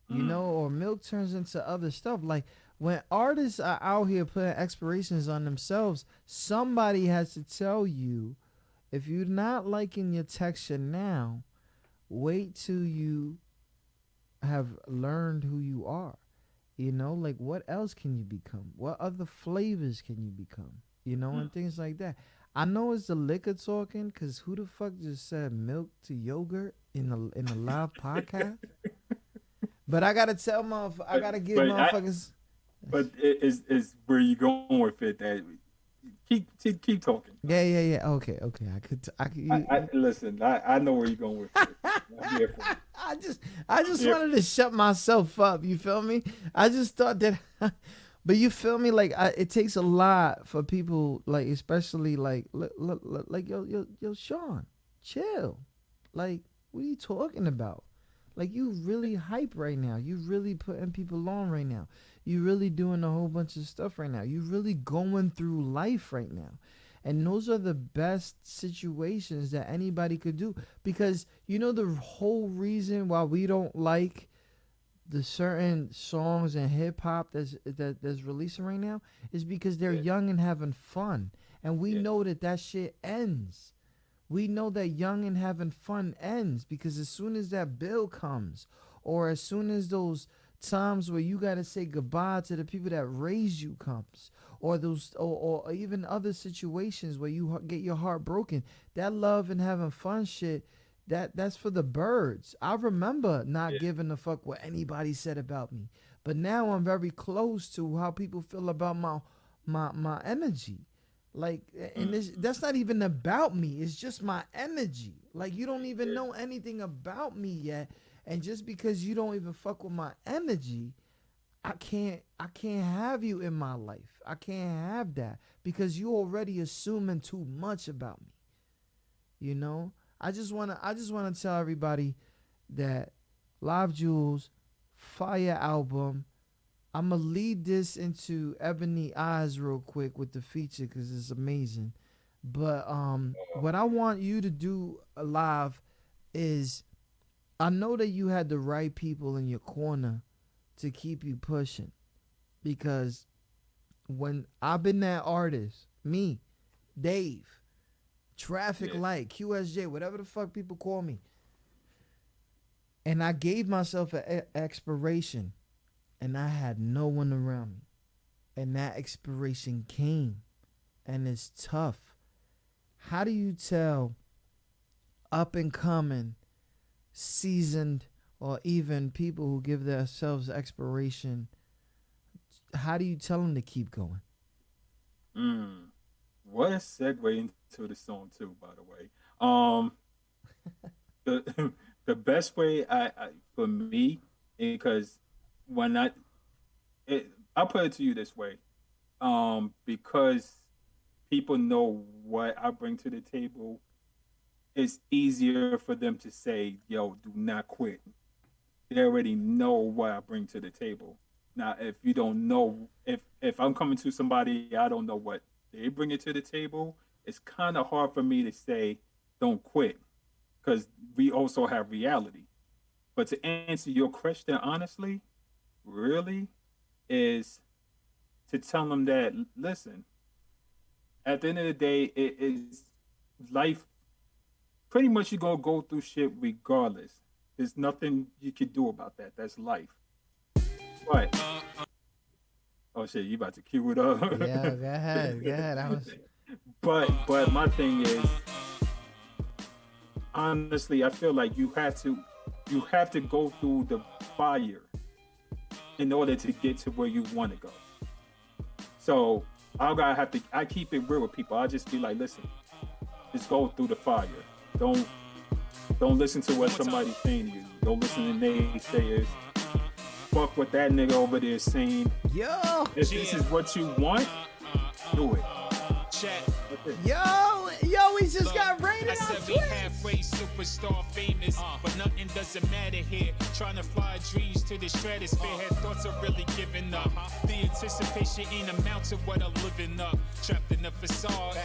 or milk turns into other stuff. Like when artists are out here putting expirations on themselves, somebody has to tell you, if you're not liking your texture now, wait till you have learned who you are. You know, like what else can you become? What other flavors can you become? You know, and things like that. I know it's the liquor talking, cause who the fuck just said milk to yogurt in a live podcast? But I gotta tell I gotta give motherfuckers. But is where you going with it? That keep talking. Yeah. Okay. I listen. I know where you're going with it. I'm here for it. I just wanted to shut myself up. You feel me? I just thought that, but you feel me? Like it takes a lot for people, like especially like yo, Sean, chill. Like, what are you talking about? Like, you really hype right now. You really putting people on right now. You really doing a whole bunch of stuff right now. You really going through life right now. And those are the best situations that anybody could do. Because, you know, the whole reason why we don't like the certain songs and hip-hop that's releasing right now is because they're young and having fun. And we know that shit ends. We know that young and having fun ends because as soon as that bill comes, or as soon as those times where you got to say goodbye to the people that raised you comes, or those, or even other situations where you get your heart broken, that love and having fun shit, that's for the birds. I remember not giving a fuck what anybody said about me, but now I'm very close to how people feel about my energy. Like, and that's not even about me. It's just my energy. Like, you don't even know anything about me yet. And just because you don't even fuck with my energy, I can't have you in my life. I can't have that because you already assuming too much about me. You know? I just wanna tell everybody that Live Jewels, fire album. I'm going to lead this into Ebony Eyes real quick with the feature because it's amazing. But what I want you to do live is, I know that you had the right people in your corner to keep you pushing. Because when I've been that artist, me, Dave, Traffic Light, QSJ, whatever the fuck people call me, and I gave myself an expiration, and I had no one around me. And that expiration came. And it's tough. How do you tell up and coming, seasoned, or even people who give themselves expiration, how do you tell them to keep going? What a segue into the song too, by the way. The best way I for me, because when I'll put it to you this way, because people know what I bring to the table, it's easier for them to say, yo, do not quit. They already know what I bring to the table. Now, if you don't know, if I'm coming to somebody, I don't know what they bring it to the table, it's kind of hard for me to say, don't quit, because we also have reality. But to answer your question honestly, really, is to tell them that, listen, at the end of the day, it is life. Pretty much you're going to go through shit regardless. There's nothing you can do about that. That's life. But, oh shit, you about to cue it up? Yeah, go ahead. But my thing is, honestly, I feel like you have to go through the fire in order to get to where you want to go. So I keep it real with people. I'll just be like, listen, just go through the fire. Don't listen to what somebody's saying to you. Don't listen to naysayers. Fuck what that nigga over there is saying. Yo, if this is what you want, do it. Yo, we just got rated on Twitch. We halfway superstar famous, but nothing doesn't matter here. Trying to fly dreams to the stratosphere, had thoughts of really giving up. The anticipation ain't amount to what I'm living up. Trapped in the facade.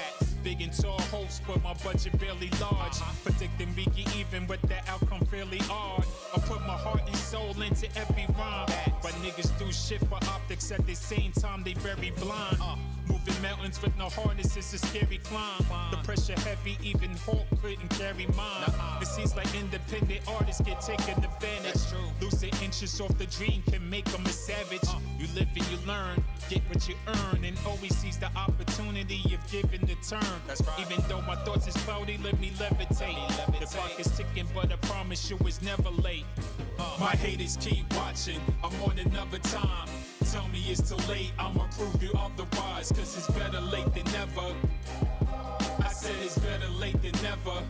Big and tall hopes, but my budget barely large. Predicting we get even, but the outcome fairly odd. I put my heart and soul into every rhyme. But niggas do shit for optics at the same time they very blind. Moving mountains with no harness is a scary climb. The pressure heavy, even Hulk couldn't carry mine. It seems like independent artists get taken advantage. Losing inches off the dream can make them a savage. You live and you learn, get what you earn, and always seize the opportunity of giving the turn. Even though my thoughts is cloudy, let me levitate. The clock is ticking, but I promise you it's never late. My haters keep watching, I'm on another time. Tell me it's too late, I'ma prove you otherwise. Cause it's better late than never. I said it's better late than never.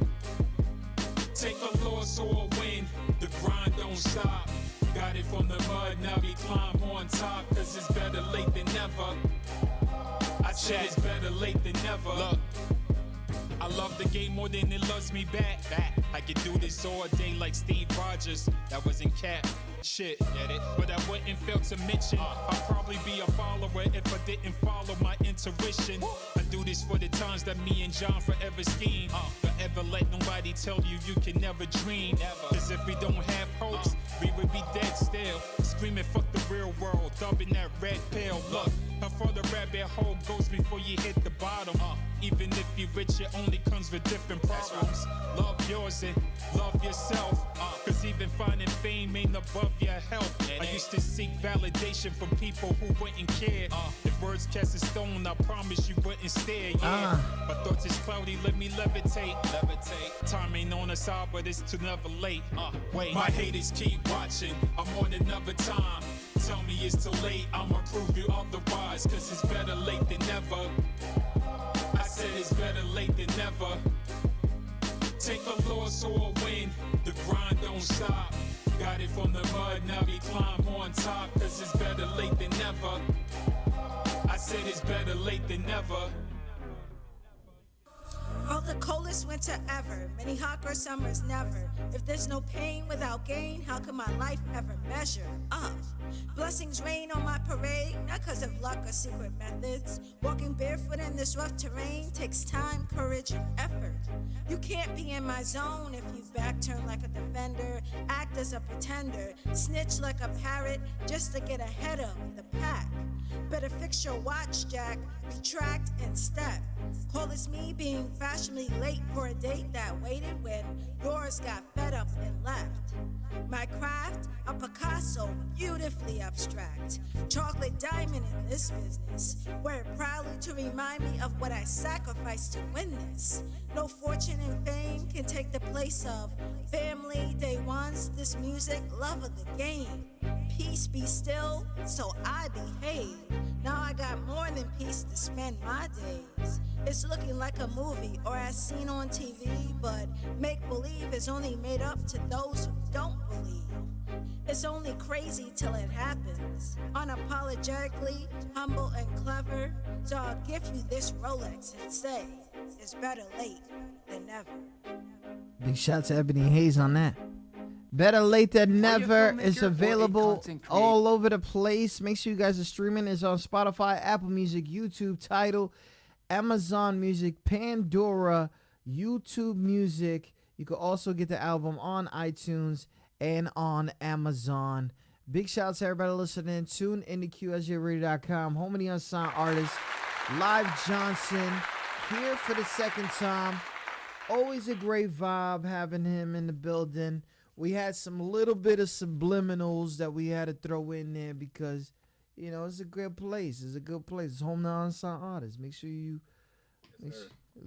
Take a loss or a win, the grind don't stop. Got it from the mud, now we climb on top. Cause it's better late than never. I said it's better late than never. Look, I love the game more than it loves me back. I could do this all day like Steve Rogers. That wasn't cap. Shit, get it? But I wouldn't fail to mention I'd probably be a follower if I didn't follow my intuition. I do this for the times that me and John forever scheme. Forever let nobody tell you you can never dream. Cause if we don't have hopes, we would be dead still. Screaming fuck the real world, dumping that red pill. Look, how far the rabbit hole goes before you hit the bottom. Even if you're rich, it only comes with different problems. Love yours and love yourself. Cause even finding fame ain't above your health. I used to seek validation from people who wouldn't care. If words cast a stone, I promise you wouldn't stare. Yeah, my thoughts is cloudy, let me levitate. Time ain't on our side, but it's too never late. Wait, my haters keep watching, I'm on another time. Tell me it's too late, I'ma prove you otherwise. Cause it's better late than never. I said it's better late than never. Take a loss or a win, the grind don't stop. Got it from the mud, now we climb on top. Cause it's better late than never. I said it's better late than never. Oh, the coldest winter ever. Many hot girl summers never. If there's no pain without gain, how can my life ever measure up? Blessings rain on my parade, not cause of luck or secret methods. Walking barefoot in this rough terrain takes time, courage, and effort. You can't be in my zone if you back turn like a defender, act as a pretender, snitch like a parrot just to get ahead of the pack. Better fix your watch, Jack, retract and step. Call this me being fashionably late for a date that waited when yours got fed up and left. My craft, a Picasso, beautifully abstract. Chocolate diamond in this business. Wear it proudly to remind me of what I sacrificed to win this. No fortune and fame can take the place of family, day ones, this music, love of the game. Peace be still, so I behave. Now I got more than peace to spend my days. It's looking like a movie or as seen on TV, but make-believe is only made up to those who don't believe. It's only crazy till it happens. Unapologetically, humble and clever. So I'll give you this Rolex and say, it's better late than never. Big shout to Ebony Hayes on that. Better late than never is available all over the place. Make sure you guys are streaming. It's on Spotify, Apple Music, YouTube, Tidal, Amazon Music, Pandora, YouTube Music. You can also get the album on iTunes and on Amazon. Big shout out to everybody listening. Tune in to QSJRadio.com. Home of the Unsigned Artists. Live Johnson here for the second time. Always a great vibe having him in the building. We had some little bit of subliminals that we had to throw in there because, you know, it's a good place. It's a good place. It's home to Unsigned Artists. Make sure you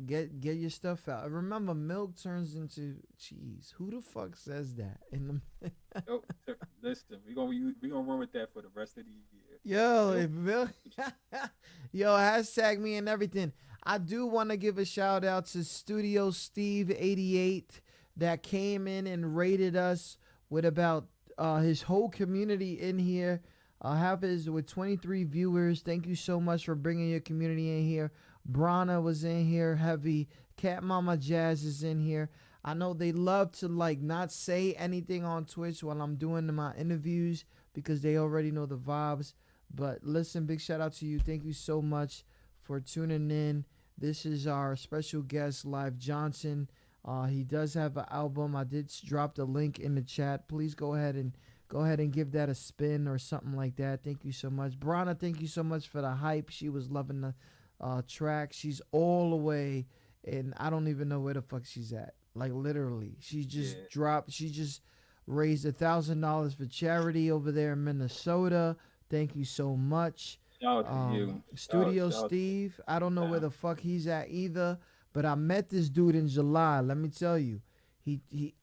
get your stuff out. And remember, milk turns into cheese. Who the fuck says that? Yo, listen, we gonna run with that for the rest of the year. Yo, milk. Yo, hashtag me and everything. I do want to give a shout out to Studio Steve 88 that came in and rated us with about his whole community in here. Have his with 23 viewers. Thank you so much for bringing your community in here. Brana was in here heavy. Cat Mama Jazz is in here. I know they love to like not say anything on Twitch while I'm doing my interviews because they already know the vibes. But listen, big shout out to you. Thank you so much for tuning in. This is our special guest, Live Johnson. He does have an album. I did drop the link in the chat. Please go ahead and give that a spin or something like that. Thank you so much. Brana, thank you so much for the hype. She was loving the track. She's all the way, and I don't even know where the fuck she's at. Like, literally. She just raised $1,000 for charity over there in Minnesota. Thank you so much. Shout out to you. Studio Steve. I don't know where the fuck he's at either, but I met this dude in July. Let me tell you,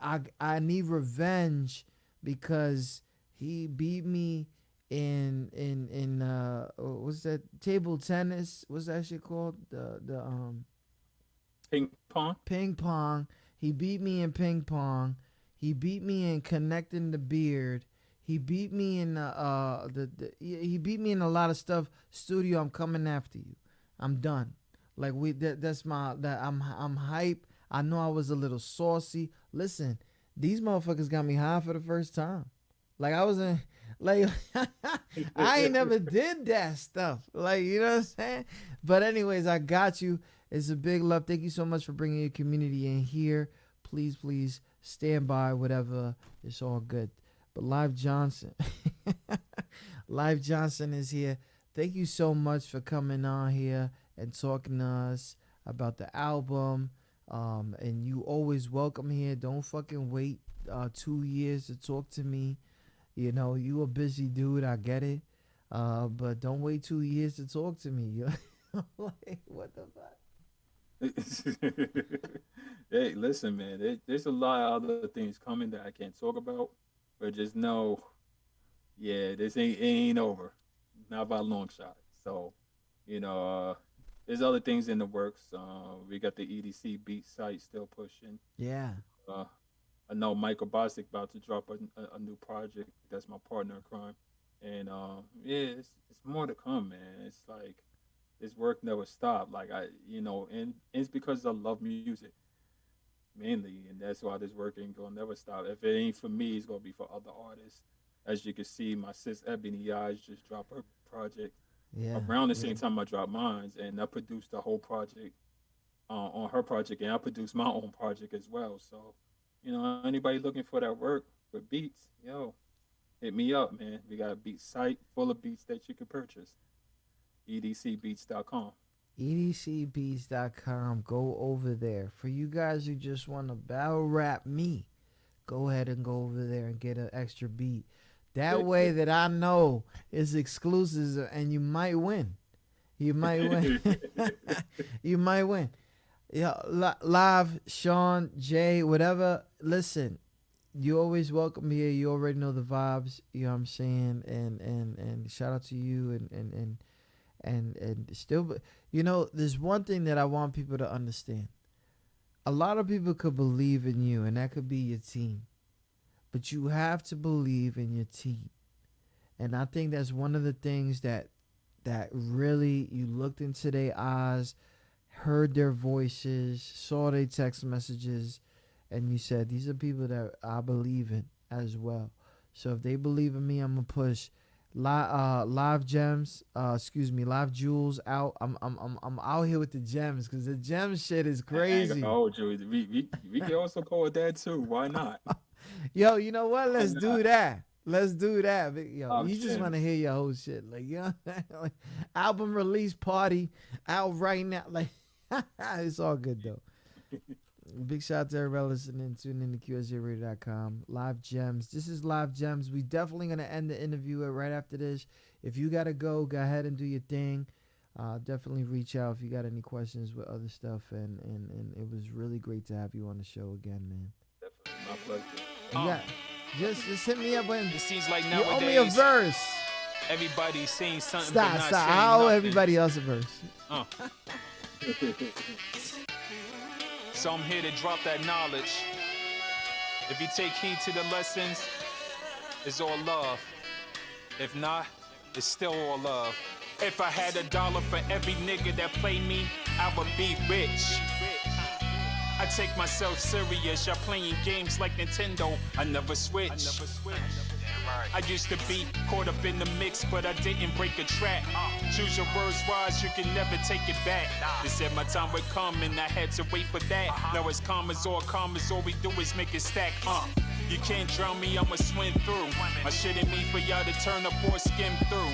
I need revenge because he beat me in what's that, table tennis? What's that shit called? The ping pong. Ping pong. He beat me in ping pong. He beat me in connecting the beard. He beat me in he beat me in a lot of stuff. Studio, I'm coming after you. I'm done. Like I'm hype. I know I was a little saucy. Listen, these motherfuckers got me high for the first time. Like I wasn't like I ain't never did that stuff. Like, you know what I'm saying? But anyways, I got you. It's a big love. Thank you so much for bringing your community in here. Please stand by, whatever. It's all good. But Live Johnson, Live Johnson is here. Thank you so much for coming on here and talking to us about the album. And you always welcome here. Don't fucking wait 2 years to talk to me. You know, you a busy dude. I get it. But don't wait 2 years to talk to me. Like, what the fuck? Hey, listen, man. There's a lot of other things coming that I can't talk about. But just know, yeah, this ain't over. Not by a long shot. So, you know, there's other things in the works. We got the EDC beat site still pushing. Yeah. I know Michael Bostic about to drop a new project. That's my partner in crime. And yeah, it's more to come, man. It's like this work never stopped. Like and it's because I love music. Mainly, and that's why this work ain't gonna never stop. If it ain't for me, it's gonna be for other artists. As you can see, my sis Ebony Eyes just dropped her project around the same time I dropped mine, and I produced the whole project on her project, and I produced my own project as well. So, you know, anybody looking for that work with beats, hit me up, man. We got a beat site full of beats that you can purchase. EDCbeats.com. EDCbeats.com. Go over there. For you guys who just want to battle rap me, go ahead and go over there and get an extra beat. That way that I know it's exclusive and you might win. You might win. You might win. Yeah, Live, Sean, Jay, whatever. Listen, you always welcome here. You already know the vibes. You know what I'm saying? And shout out to you and still, you know, there's one thing that I want people to understand. A lot of people could believe in you, and that could be your team. But you have to believe in your team. And I think that's one of the things that really you looked into their eyes, heard their voices, saw their text messages, and you said, these are people that I believe in as well. So if they believe in me, I'm going to push. Live Gems, Live Jewels out. I'm out here with the gems because the gem shit is crazy. Oh, Joey, we can also call it that too. Why not? Yo, you know what? Let's do that. Let's do that. Yo, you just want to hear your whole shit, like, you know, like, album release party out right now. Like, it's all good though. Big shout out to everybody listening, tuning in to QSJRadio.com. Live Gems. This is Live Gems. We definitely going to end the interview right after this. If you got to go ahead and do your thing. Definitely reach out if you got any questions with other stuff. And it was really great to have you on the show again, man. Definitely. My pleasure. Just hit me up when it seems like you owe nowadays me a verse. Everybody's saying something. Stop. But not saying I owe nothing. everybody else a verse. So I'm here to drop that knowledge. If you take heed to the lessons, it's all love. If not, it's still all love. If I had $1 for every nigga that played me, I would be rich. I take myself serious. Y'all playing games like Nintendo. I never switch. I used to be caught up in the mix, but I didn't break a track. Choose your words wise, you can never take it back. They said my time would come and I had to wait for that. Now it's commas, all we do is make it stack. You can't drown me, I'ma swim through. My shit ain't me for y'all to turn up or skim through.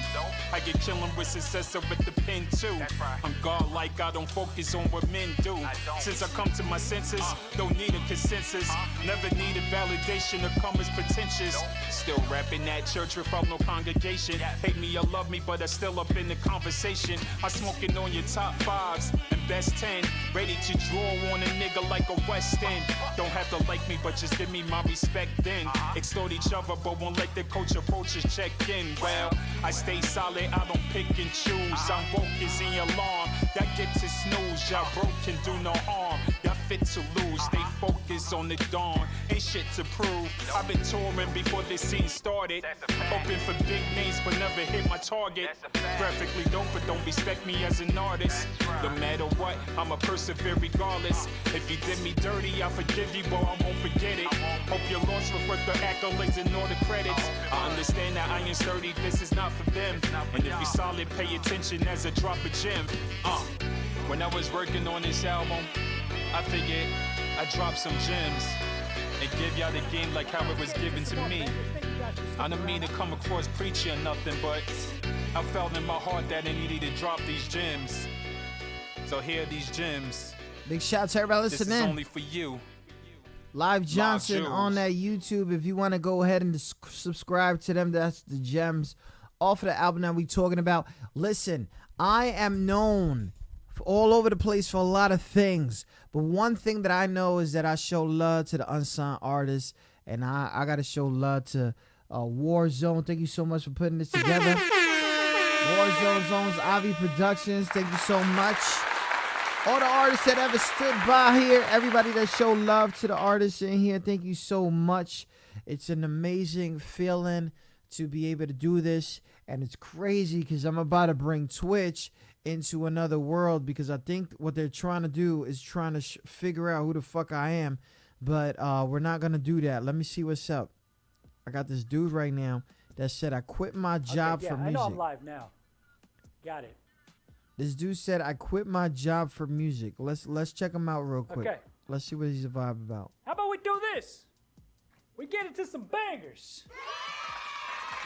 I get killin' with success or with the pen too. I'm godlike, I don't focus on what men do. Since I come to my senses, don't need a consensus. Never needed validation to come as pretentious. Still rapping at church without no congregation. Hate me or love me, but I still up in the conversation. I smoking on your top 5s and best 10. Ready to draw on a nigga like a West End. Don't have to like me, but just give me my respect then. Extort each other, but won't let the coach approaches check in. Well, I stay solid, I don't pick and choose. I'm woke as in alarm. Y'all get to snooze, y'all broke can do no harm. Y'all fit to lose, stay focused on the dawn. Ain't shit to prove. I've been touring before this scene started. Hoping for big names, but never hit my target. Graphically dope, but don't respect me as an artist. No matter what, I'ma persevere regardless. If you did me dirty, I forgive you, but I won't forget it. Hope you're lost with the accolades and all the credits. I understand that I ain't sturdy, this is not for them. And if you solid, pay attention as I drop a gem. When I was working on this album, I figured I'd drop some gems and give y'all the game like how it was given to me. I don't mean to come across preachy or nothing, but I felt in my heart that I needed to drop these gems. So here are these gems. Big shout out to everybody listening. This is only for you. Live Johnson on that YouTube. If you want to go ahead and subscribe to them, that's the gems off of the album that we talking about. Listen, I am known all over the place for a lot of things, but one thing that I know is that I show love to the unsigned artists, and I got to show love to Warzone. Thank you so much for putting this together. Warzone Zones, Avi Productions, thank you so much. All the artists that ever stood by here, everybody that showed love to the artists in here, thank you so much. It's an amazing feeling to be able to do this, and it's crazy because I'm about to bring Twitch into another world, because I think what they're trying to do is trying to figure out who the fuck I am, but we're not going to do that. Let me see what's up. I got this dude right now that said I quit my job for music. I know I'm live now. Got it. This dude said I quit my job for music. Let's check him out real quick. Okay. Let's see what he's a vibe about. How about we do this? We get into some bangers.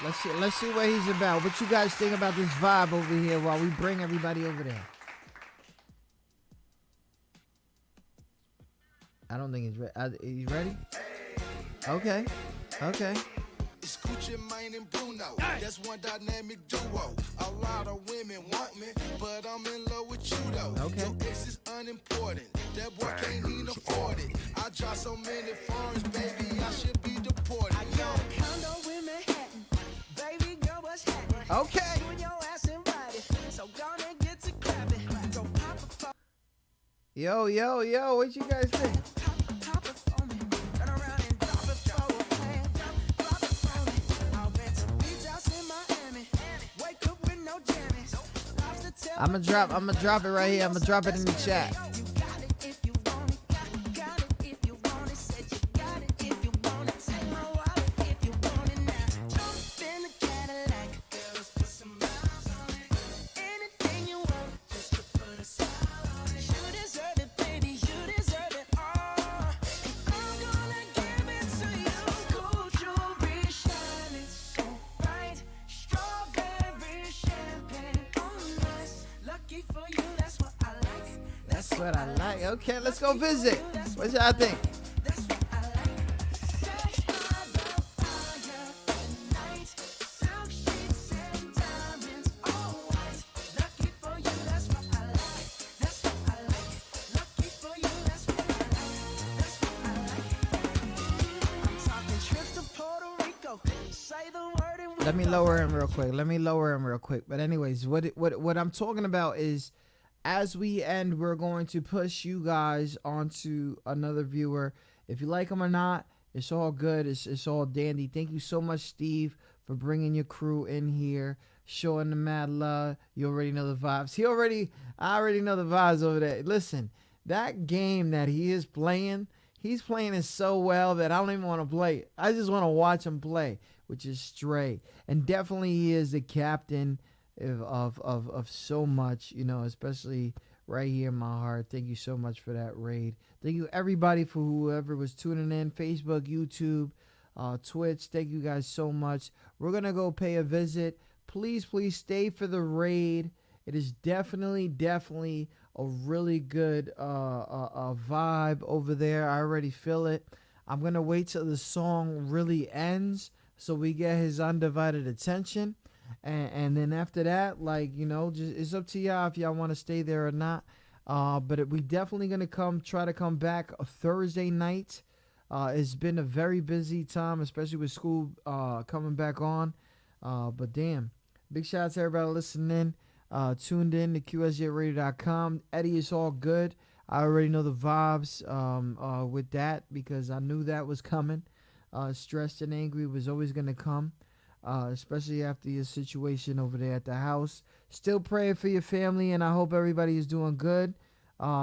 Let's see what he's about. What you guys think about this vibe over here while we bring everybody over there? I don't think he's ready. He's ready? Okay. Okay. It's Gucci Mane and Bruno. That's one dynamic duo. A lot of women want me, but I'm in love with you though. Okay. Your ex is unimportant. That boy can't even afford it. I drive so many foreigns, baby, I should be deported. I got a condo in Manhattan. Baby girl, what's happening? Okay. You and your ass invited. So gonna get to clapping. So pop a Yo, what you guys think? I'm gonna drop it right here. I'm gonna drop it in the chat. What I like. Okay, let's go visit. What y'all think? Let me lower him real quick. But anyways, what I'm talking about is, as we end, we're going to push you guys onto another viewer. If you like them or not, it's all good. It's all dandy. Thank you so much, Steve, for bringing your crew in here, showing the mad love. You already know the vibes. I already know the vibes over there. Listen, that game that he is playing, he's playing it so well that I don't even want to play it. I just want to watch him play. which is Stray. And definitely he is the captain of so much, especially right here in my heart. Thank you so much for that raid. Thank you everybody for whoever was tuning in, Facebook, YouTube, Twitch. Thank you guys so much. We're gonna go pay a visit. Please stay for the raid. It is definitely a really good vibe over there. I already feel it. I'm gonna wait till the song really ends so we get his undivided attention. And then after that, just it's up to y'all if y'all want to stay there or not. But we definitely gonna try to come back a Thursday night. It's been a very busy time, especially with school coming back on. But damn, big shout out to everybody listening. Tuned in to QSJRadio.com. Eddie, it's all good. I already know the vibes with that because I knew that was coming. Stressed and angry was always gonna come. Especially after your situation over there at the house. Still praying for your family, and I hope everybody is doing good.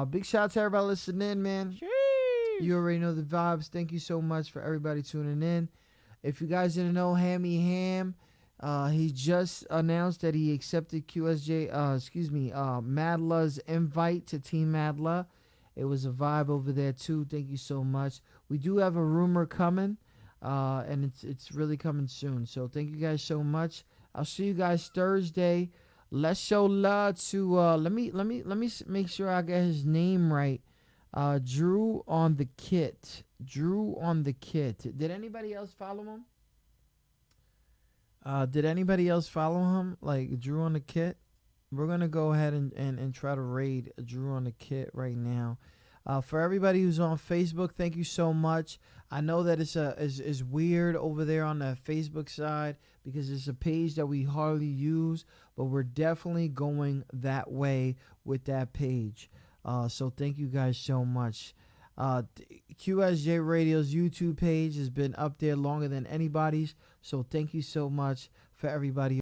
Big shout out to everybody listening in, man. Jeez. You already know the vibes. Thank you so much for everybody tuning in. If you guys didn't know, Hammy Ham, he just announced that he accepted Madluh's invite to Team Madluh. It was a vibe over there too. Thank you so much. We do have a rumor coming. And it's really coming soon. So thank you guys so much. I'll see you guys Thursday. Let's show love to let me make sure I get his name right. Drew on the Kit. Drew on the Kit. Did anybody else follow him? Like Drew on the Kit? We're gonna go ahead and try to raid Drew on the Kit right now. For everybody who's on Facebook, thank you so much. I know that it's weird over there on the Facebook side because it's a page that we hardly use, but we're definitely going that way with that page. So thank you guys so much. QSJ Radio's YouTube page has been up there longer than anybody's, so thank you so much for everybody